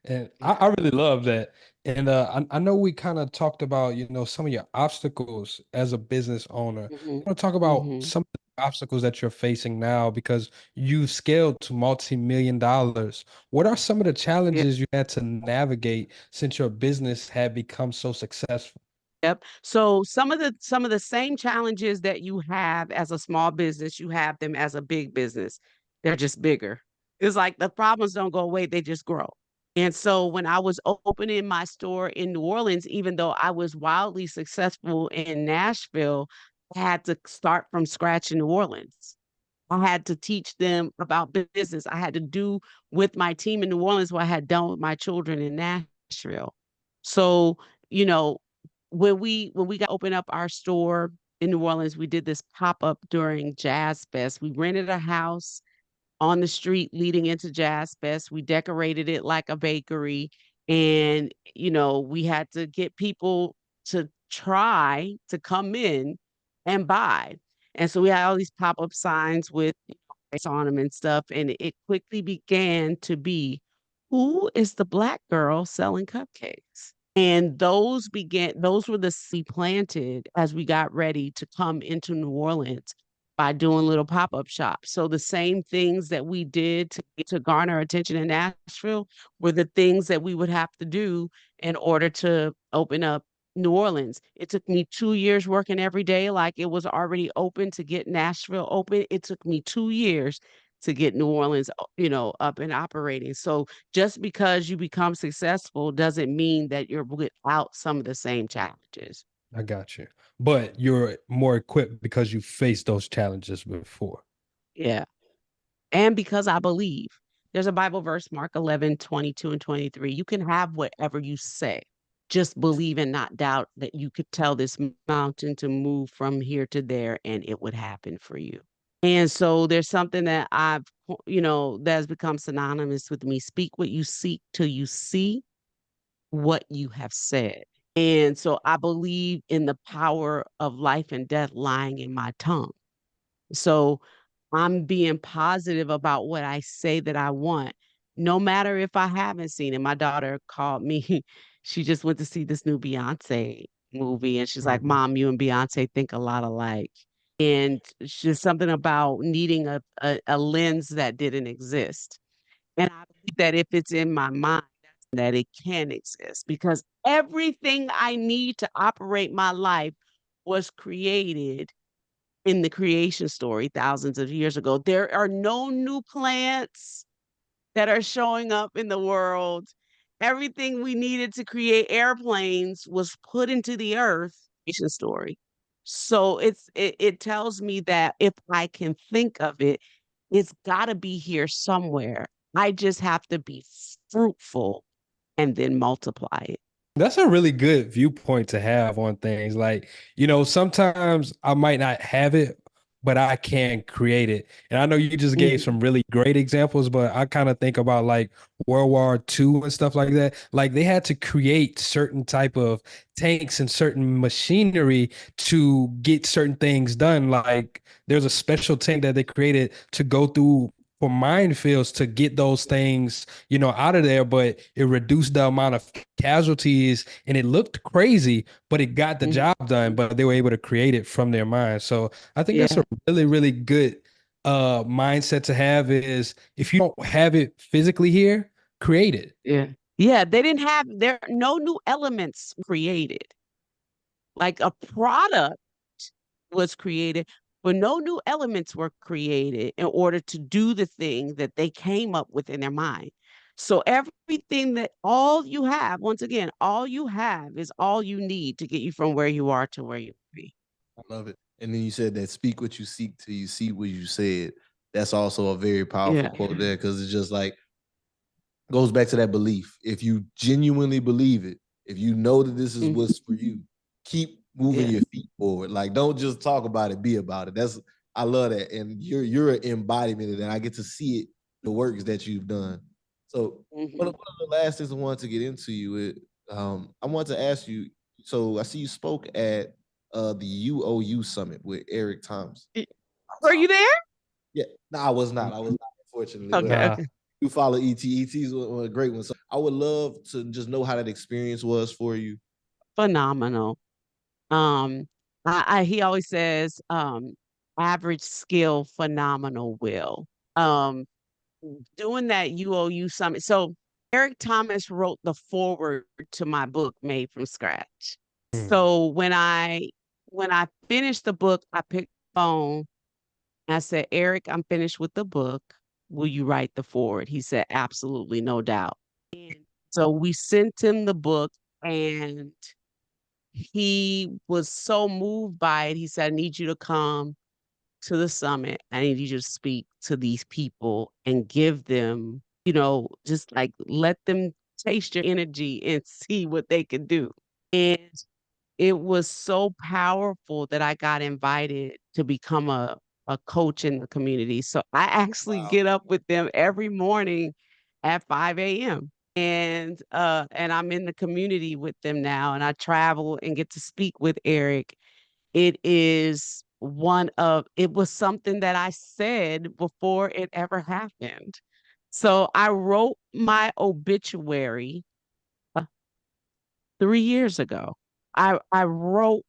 And I Okay. really love that. And I know we kind of talked about, some of your obstacles as a business owner. Hmm. I want to talk about Hmm. some of the obstacles that you're facing now because you scaled to multi-million dollars. What are some of the Yeah. challenges you had to navigate since your business had become so successful? Yep. So some of the same challenges that you have as a small business, you have them as a big business. They're just bigger. It's like the problems don't go away, they just grow. And so when I was opening my store in New Orleans, even though I was wildly successful in Nashville, I had to start from scratch in New Orleans. I had to teach them about business. I had to do with my team in New Orleans what I had done with my children in Nashville. So, you know, when we got open up our store in New Orleans, we did this pop-up during Jazz Fest. We rented a house on the street leading into Jazz Fest. We decorated it like a bakery. And, we had to get people to try to come in and buy. And so we had all these pop-up signs with price on them and stuff. And it quickly began to be, who is the Black girl selling cupcakes? And those were the seed planted as we got ready to come into New Orleans by doing little pop-up shops. So the same things that we did to garner attention in Nashville were the things that we would have to do in order to open up New Orleans. It took me 2 years working every day like it was already open to get Nashville open. It took me 2 years to get New Orleans, up and operating. So just because you become successful doesn't mean that you're without some of the same challenges. I got you. But you're more equipped because you faced those challenges before. Yeah. And because I believe. There's a Bible verse, Mark 11:22 and 23. You can have whatever you say. Just believe and not doubt that you could tell this mountain to move from here to there and it would happen for you. And so there's something that that's become synonymous with me. Speak what you seek till you see what you have said. And so I believe in the power of life and death lying in my tongue. So I'm being positive about what I say that I want, no matter if I haven't seen it. My daughter called me. She just went to see this new Beyonce movie, and she's like, Mhm. "Mom, you and Beyonce think a lot alike." And it's just something about needing a lens that didn't exist. And I believe that if it's in my mind, that it can exist because everything I need to operate my life was created in the creation story thousands of years ago. There are no new plants, that are showing up in the world. Everything we needed to create airplanes was put into the earth. Story. So it tells me that if I can think of it, it's got to be here somewhere. I just have to be fruitful and then multiply it. That's a really good viewpoint to have on things. Like, sometimes I might not have it, but I can create it. And I know you just gave some really great examples, but I kind of think about like World War II and stuff like that. Like they had to create certain type of tanks and certain machinery to get certain things done. Like there's a special tank that they created to go through for minefields to get those things, out of there, but it reduced the amount of casualties and it looked crazy, but it got the job done, but they were able to create it from their mind. So I think that's a really, really good mindset to have is if you don't have it physically here, create it. Yeah. Yeah. They didn't have no new elements created. Like a product was created, but no new elements were created in order to do the thing that they came up with in their mind. So everything that all you have, once again, all you have is all you need to get you from where you are to where you be. I love it. And then you said that speak what you seek till you see what you said. That's also a very powerful quote there because it's just like goes back to that belief. If you genuinely believe it, if you know that this is what's for you, keep moving your feet forward. Like don't just talk about it, be about it. I love that. And you're an embodiment of that. I get to see it, the works that you've done. So one of the last things I wanted to get into you, I wanted to ask you, so I see you spoke at the UOU summit with Eric Thomas. Were you there? Yeah, no, I was not. Unfortunately. Okay. You follow ET. ET's a great one. So I would love to just know how that experience was for you. Phenomenal. He always says, average skill, phenomenal will. Doing that UOU summit. So Eric Thomas wrote the foreword to my book, Made from Scratch. So when I finished the book, I picked the phone and I said, Eric, I'm finished with the book. Will you write the foreword? He said, absolutely, no doubt. And so we sent him the book and he was so moved by it. He said, I need you to come to the summit. I need you to speak to these people and give them, just like let them taste your energy and see what they can do. And it was so powerful that I got invited to become a coach in the community. So I actually get up with them every morning at 5 a.m. And I'm in the community with them now and I travel and get to speak with Eric. It was something that I said before it ever happened. So I wrote my obituary 3 years ago. I wrote,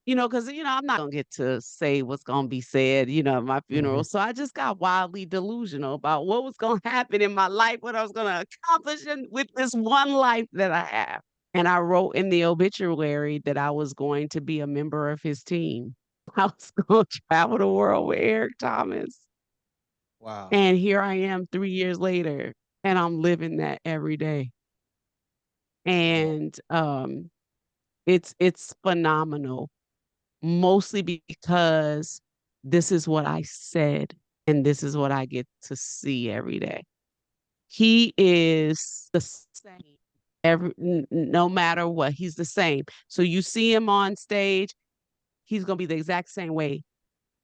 because I'm not gonna get to say what's gonna be said, at my funeral. So I just got wildly delusional about what was gonna happen in my life, what I was gonna accomplish with this one life that I have. And I wrote in the obituary that I was going to be a member of his team. I was going to travel the world with Eric Thomas. Wow. And here I am 3 years later, and I'm living that every day. And it's phenomenal, mostly because this is what I said, and this is what I get to see every day. He is the same no matter what. He's the same. So you see him on stage, he's gonna be the exact same way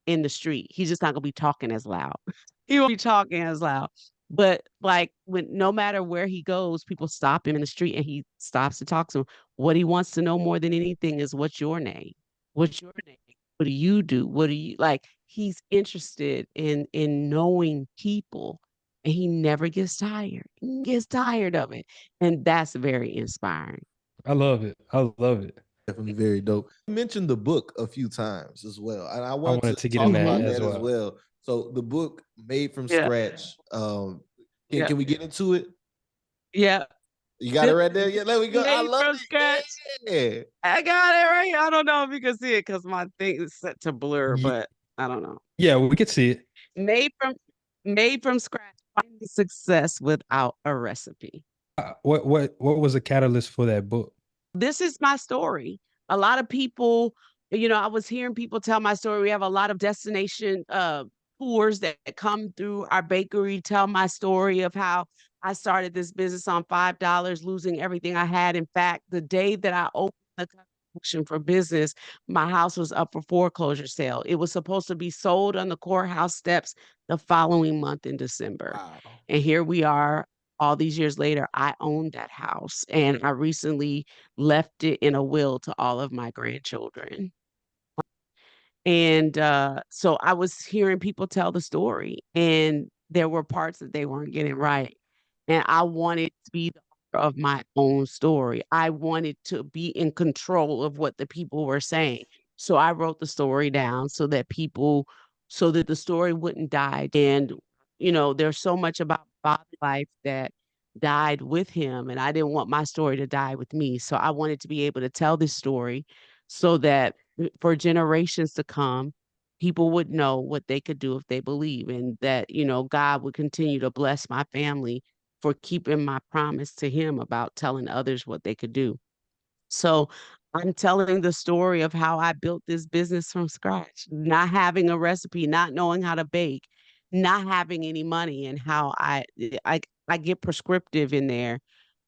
in the street. He's just not gonna be talking as loud. He won't be talking as loud. But like no matter where he goes, people stop him in the street and he stops to talk to them. What he wants to know more than anything is what's your name? What's your name? What do you do? What do you like? He's interested in knowing people and he never gets tired. He gets tired of it. And that's very inspiring. I love it. I love it. Definitely very dope. You mentioned the book a few times as well. And I wanted to get talk in that about as that as well. well. So the book Made from Scratch. Can we get into it? Yeah. You got it right there? Yeah, there we go. I love it. Scratch. Yeah. I got it right. I don't know if you can see it because my thing is set to blur, but I don't know. Yeah, we could see it. Made from scratch. success without a recipe. What was the catalyst for that book? This is my story. A lot of people, I was hearing people tell my story. We have a lot of destination tours that come through our bakery, tell my story of how I started this business on $5, losing everything I had. In fact, the day that I opened the collection for business, my house was up for foreclosure sale. It was supposed to be sold on the courthouse steps the following month in December. Wow. And here we are all these years later. I own that house, and I recently left it in a will to all of my grandchildren. And so I was hearing people tell the story, and there were parts that they weren't getting right. And I wanted to be the author of my own story. I wanted to be in control of what the people were saying. So I wrote the story down so that the story wouldn't die. And, there's so much about Bob's life that died with him, and I didn't want my story to die with me. So I wanted to be able to tell this story so that for generations to come, people would know what they could do if they believe, and that, God would continue to bless my family for keeping my promise to him about telling others what they could do. So I'm telling the story of how I built this business from scratch, not having a recipe, not knowing how to bake, not having any money, and how I get prescriptive in there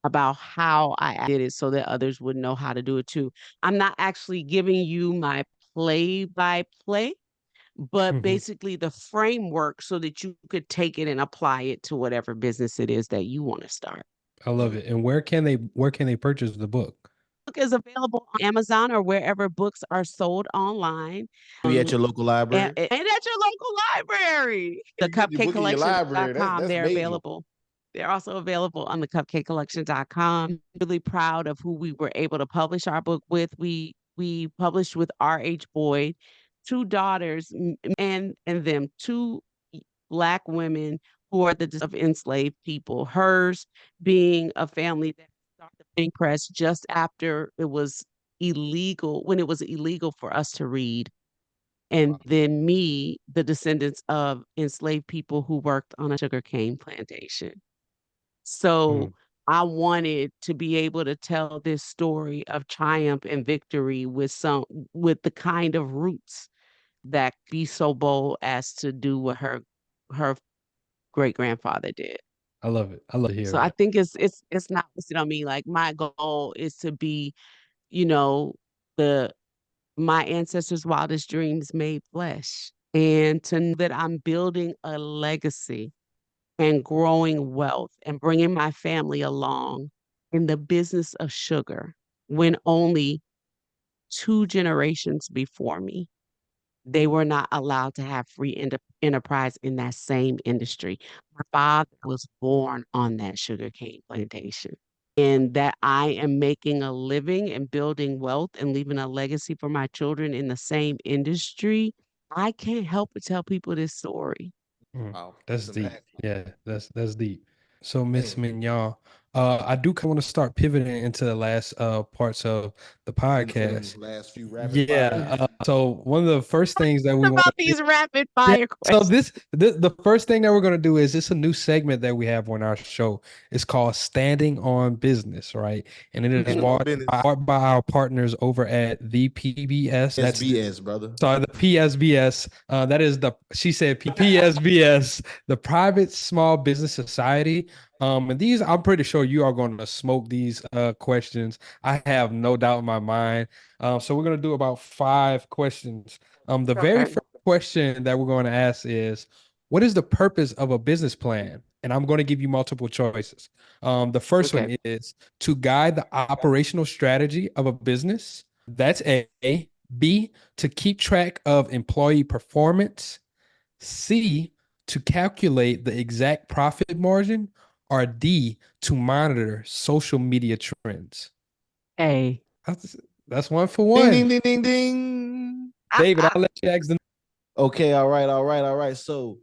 about how I did it so that others would know how to do it too. I'm not actually giving you my play by play, but Mhm. basically the framework so that you could take it and apply it to whatever business it is that you want to start. I love it. And where can they purchase the book? Book is available on Amazon or wherever books are sold online. Maybe at your local And library. at your local library. The You get your book in your library. cupcakecollection.com, That's they're major. available. They're also available on the cupcakecollection.com. Really proud of who we were able to publish our book with. We published with R.H. Boyd, two daughters, and them, two Black women who are the of enslaved people. Hers being a family that started the printing press just after it was illegal, when it was illegal for us to read. And then me, the descendants of enslaved people who worked on a sugarcane plantation. So Mm, I wanted to be able to tell this story of triumph and victory with the kind of roots that be so bold as to do what her great grandfather did. I love it. I love to hear So I that. think it's not wasted on me. Like, my goal is to be, you know, the my ancestors' wildest dreams made flesh, and to know that I'm building a legacy and growing wealth and bringing my family along in the business of sugar when only two generations before me, they were not allowed to have free enterprise in that same industry. My father was born on that sugarcane plantation. And that I am making a living and building wealth and leaving a legacy for my children in the same industry. I can't help but tell people this story. Mm, Wow. that's That's deep. impactful. Yeah, that's deep. So Miss Man, Mignon, I do kind of want to start pivoting into the last parts of the for them podcast. last few rapid fire. Yeah. So one of the first things that we want About to do. these rapid Yeah. fire So questions. the first thing that we're gonna do is it's a new segment that we have on our show. It's called Standing on Business, right? And it is Stand on brought business. by our partners over at the PBS. That's SBS, brother. sorry, the PSBS. That is the she said PSBS, the Private Small Business Society. And these I'm pretty sure you are going to smoke these questions. I have no doubt in my mind. So we're gonna do about 5 questions. The very Okay. first question that we're going to ask is, what is the purpose of a business plan? And I'm going to give you multiple choices. The first Okay. one is to guide the operational strategy of a business. That's A. B, to keep track of employee performance. C, to calculate the exact profit margin. Or D, to monitor social media trends. A. That's, that's one for Ding, one. ding, ding, ding, ding. David, I'll let you ask the Okay, all right, all right, all right. So,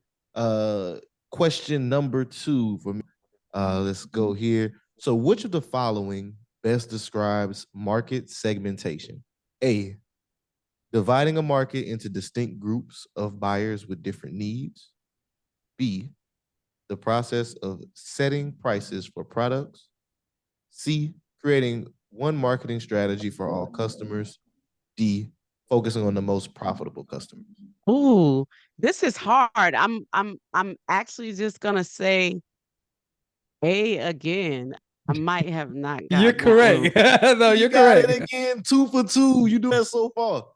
question number 2 for me. Let's go here. So, which of the following best describes market segmentation? A, dividing a market into distinct groups of buyers with different needs. B, the process of setting prices for products. C, creating one marketing strategy for all customers. D, focusing on the most profitable customers. Ooh, this is hard. I'm actually just gonna say A again. I might have not You're gotten that one. correct. No, You you're got correct. it again, 2 for 2. You do that so far.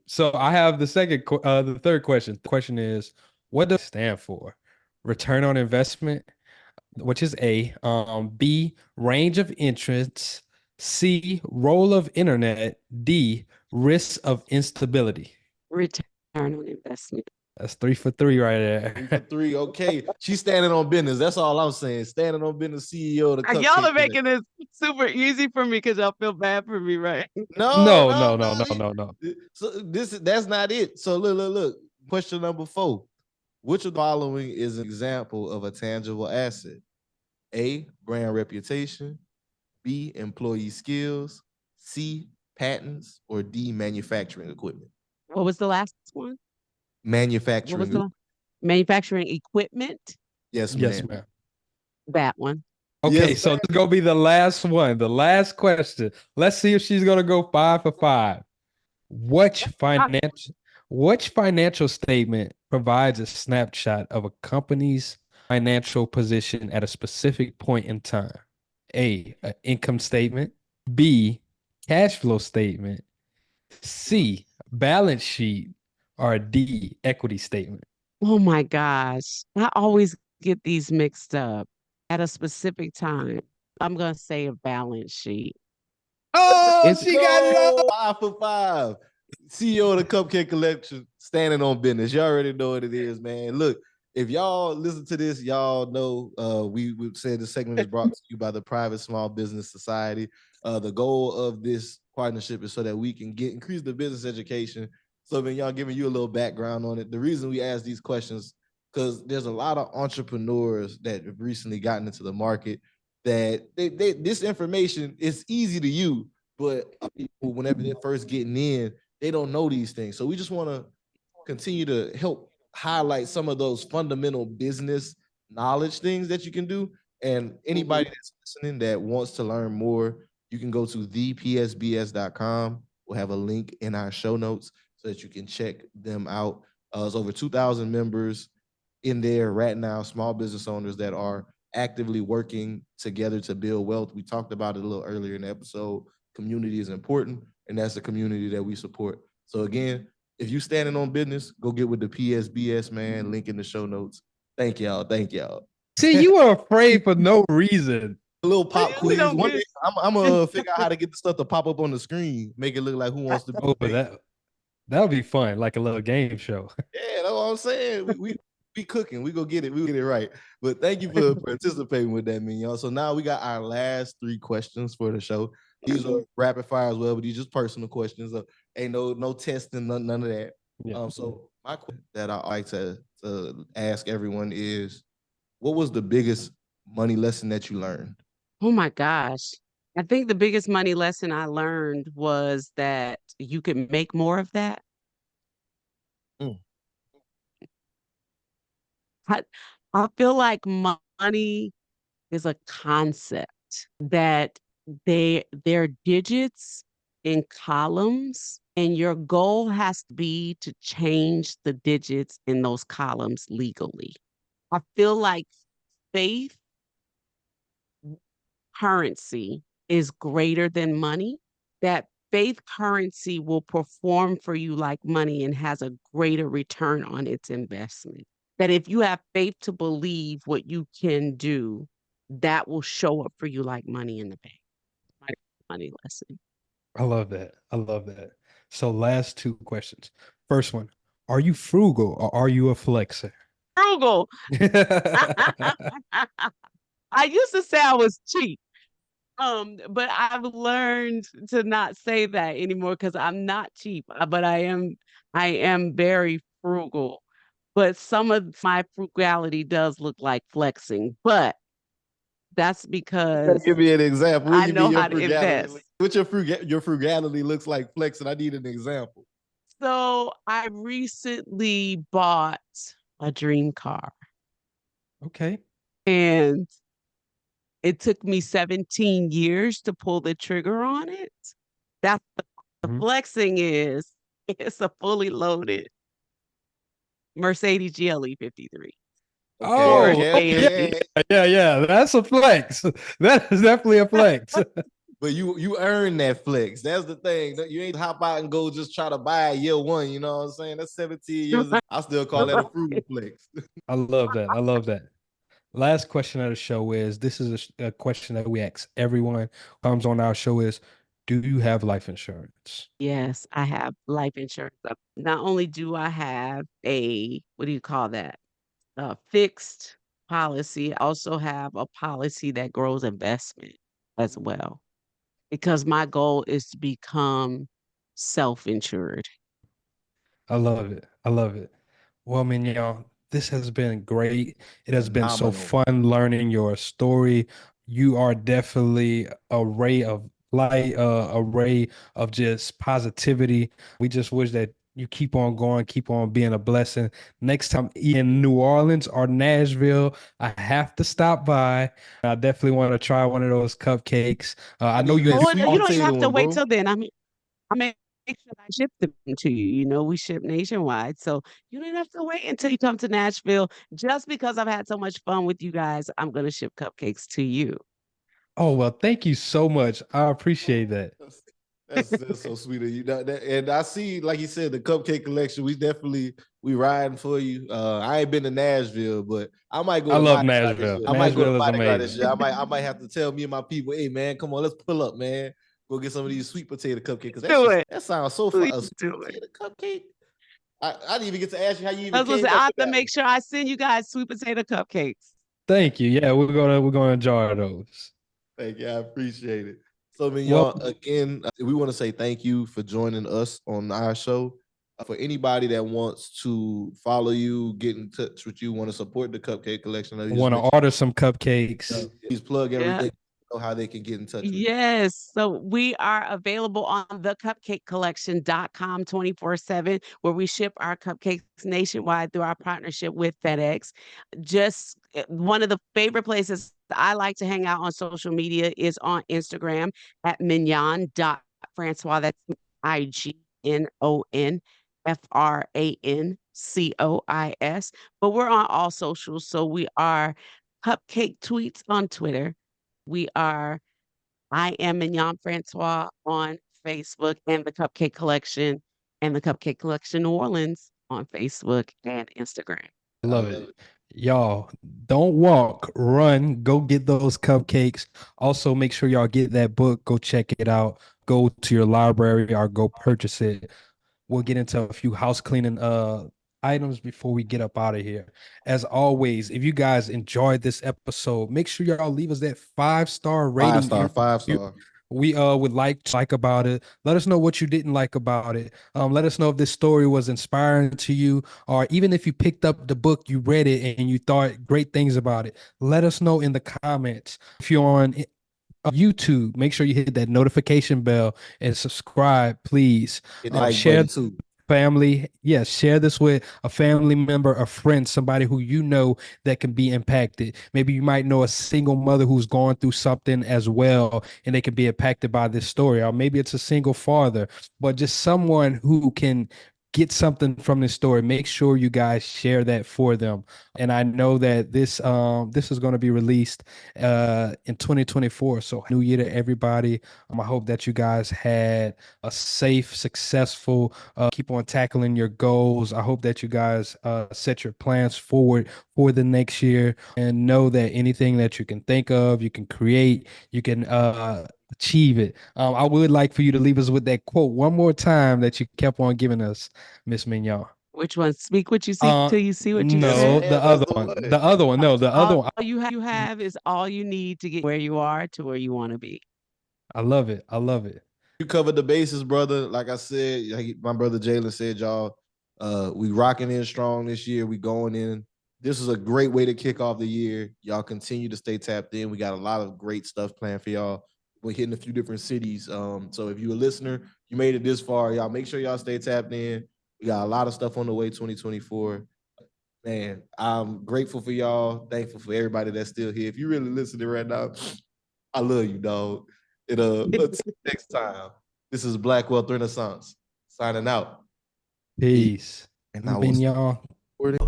So I have the third question. The question is, what does it stand for? Return on investment, which is A. B, range of entrants. C, role of internet. D, risks of instability. Return on investment. That's 3 for 3 right 3 for there. 3. Okay. She's standing on business. That's all I'm saying. Standing on business, CEO of the Cupcake Y'all are Collection. making this super easy for me because y'all feel bad for me, right? No. No. So that's not it. So look. Question number 4. Which of the following is an example of a tangible asset? A, brand reputation. B, employee skills. C, patents. Or D, manufacturing equipment. What was the last one? What was Manufacturing. the manufacturing equipment? Yes, Yes, ma'am. ma'am. That one. Okay, Yes, so ma'am. this is gonna be the last one, the last question. Let's see if she's gonna go 5 for 5. Which financial statement provides a snapshot of a company's financial position at a specific point in time? A, an income statement. B, cash flow statement. C, balance sheet. Or D, equity statement. Oh my gosh. I always get these mixed up at a specific time. I'm gonna say a balance sheet. Oh, It's she got it all. 5 for 5. CEO of the Cupcake Collection, standing on business. You already know what it is, man. Look, if y'all listen to this, y'all know we said the segment is brought to you by the Private Small Business Society. The goal of this partnership is so that we can increase the business education. So then y'all giving you a little background on it. The reason we ask these questions, because there's a lot of entrepreneurs that have recently gotten into the market that this information is easy to use, but people, whenever they're first getting in, they don't know these things. So we just want to continue to help highlight some of those fundamental business knowledge things that you can do. And anybody that's listening that wants to learn more, you can go to thepsbs.com. We'll have a link in our show notes so that you can check them out. There's over 2,000 members in there right now, small business owners that are actively working together to build wealth. We talked about it a little earlier in the episode. Community is important, and that's the community that we support. So again, if you standing on business, go get with the PSBS, man. Link in the show notes. Thank y'all. Thank y'all. See, you were afraid for no reason. A little pop usually quiz. don't One get- day I'm gonna figure out how to get the stuff to pop up on the screen, make it look like Who Wants to Be. Oh, but that would be fun, like a little game show. Yeah, that's what I'm saying. We cooking. We go get it. We get it right. But thank you for participating with that, Mignon. So now we got our last 3 questions for the show. These are rapid fire as well, but these just personal questions. Ain't no testing, none of that. Yeah. So my question that I like to ask everyone is, what was the biggest money lesson that you learned? Oh my gosh. I think the biggest money lesson I learned was that you can make more of that. Mm. I feel like money is a concept that they're digits in columns, and your goal has to be to change the digits in those columns legally. I feel like faith currency is greater than money, that faith currency will perform for you like money and has a greater return on its investment. That if you have faith to believe what you can do, that will show up for you like money in the bank. My money lesson. I love that. I love that. So last 2 questions. First one, are you frugal or are you a flexer? Frugal. I used to say I was cheap. But I've learned to not say that anymore because I'm not cheap, but I am very frugal. But some of my frugality does look like flexing, but that's because Give me an example. What I do you know mean your how to frugality? invest. What your frugality looks like flexing? I need an example. So I recently bought a dream car. Okay. And it took me 17 years to pull the trigger on it. That's the Mhm. flexing is it's a fully loaded Mercedes GLE 53 or Oh, Okay, okay. AMG. Yeah. That's a flex. That is definitely a flex. But you earn that flex. That's the thing. You ain't hop out and go just try to buy it year one. You know what I'm saying? That's 17 years. I still call that a frugal flex. I love that. I love that. Last question of the show is this is a question that we ask everyone who comes on our show is, do you have life insurance? Yes, I have life insurance. Not only do I have a, what do you call that? A fixed policy, I also have a policy that grows investment as well, because my goal is to become self-insured. I love it. I love it. Well, Mignon, this has been great. It has been so Phenomenal. fun learning your story. You are definitely a ray of light, a ray of just positivity. We just wish that you keep on going, keep on being a blessing. Next time in New Orleans or Nashville, I have to stop by. I definitely want to try one of those cupcakes. I I know need you that Oh, sweet you don't even potato have to one, wait bro. till then. I mean, make sure I ship them to you. You know, we ship nationwide. So you don't have to wait until you come to Nashville. Just because I've had so much fun with you guys, I'm going to ship cupcakes to you. Oh, well, thank you so much. I appreciate that. That's, that's so sweet of you. And I see, like you said, the Cupcake Collection. We riding for you. I ain't been to Nashville, but I might go I to love Mardi Gras this Nashville. year. I might go to Nashville is Mardi Gras this year. amazing. I might have to tell me and my people, hey man, come on, let's pull up, man. Go get some of these sweet potato cupcakes because Do it. that sounds so fun. Please A sweet do it. potato cupcake. I didn't even get to ask you how you I even was going to came say, up I have with to that one. make sure I send you guys sweet potato cupcakes. Thank you. Yeah, we're gonna enjoy those. Thank you. I appreciate it. So, Well, Mignon, again, we want to say thank you for joining us on our show. For anybody that wants to follow you, get in touch with you, want to support the Cupcake Collection, I want to order some cupcakes. please plug Yeah. everything, know how they can get in touch with you. Yes. So we are available on thecupcakecollection.com 24/7, where we ship our cupcakes nationwide through our partnership with FedEx. Just one of the favorite places I like to hang out on social media is on Instagram at mignon.francois. That's IGNON FRANCOIS. But we're on all socials. So we are Cupcake Tweets on Twitter. We are I am Mignon Francois on Facebook, and the Cupcake Collection and the Cupcake Collection New Orleans on Facebook and Instagram. I Love love it. it. Y'all, don't walk, run, go get those cupcakes. Also, make sure y'all get that book. Go check it out. Go to your library or go purchase it. We'll get into a few house cleaning items before we get up out of here. As always, if you guys enjoyed this episode, make sure y'all leave us that 5-star Five rating star, and five review. star. We would like about it. Let us know what you didn't like about it. Let us know if this story was inspiring to you, or even if you picked up the book, you read it, and you thought great things about it. Let us know in the comments. If you're on YouTube, make sure you hit that notification bell and subscribe, please. Hit that like Share button too. family. Yes, share this with a family member, a friend, somebody who you know that can be impacted. Maybe you might know a single mother who's going through something as well, and they can be impacted by this story. Or maybe it's a single father, but just someone who can get something from this story. Make sure you guys share that for them. And I know that this is going to be released in 2024. So new year to everybody. I hope that you guys had a safe, successful, keep on tackling your goals. I hope that you guys set your plans forward for the next year and know that anything that you can think of, you can create, you can achieve it. I would like for you to leave us with that quote one more time that you kept on giving us, Miss Mignon. Which one? Speak what you see till you see what you Yes, No, said. the man. That's other the one. one. The other one. No, the other All one. you have is all you need to get where you are to where you want to be. I love it. I love it. You covered the bases, brother. Like I said, like my brother Jalen said, y'all, we rocking in strong this year. We going in. This is a great way to kick off the year. Y'all continue to stay tapped in. We got a lot of great stuff planned for y'all. We're hitting a few different cities. So if you're a listener, you made it this far, y'all make sure y'all stay tapped in. We got a lot of stuff on the way 2024. Man, I'm grateful for y'all. Thankful for everybody that's still here. If you really listening right now, I love you, dog. Until next time, this is Black Wealth Renaissance signing out. Peace. And I Mignon. was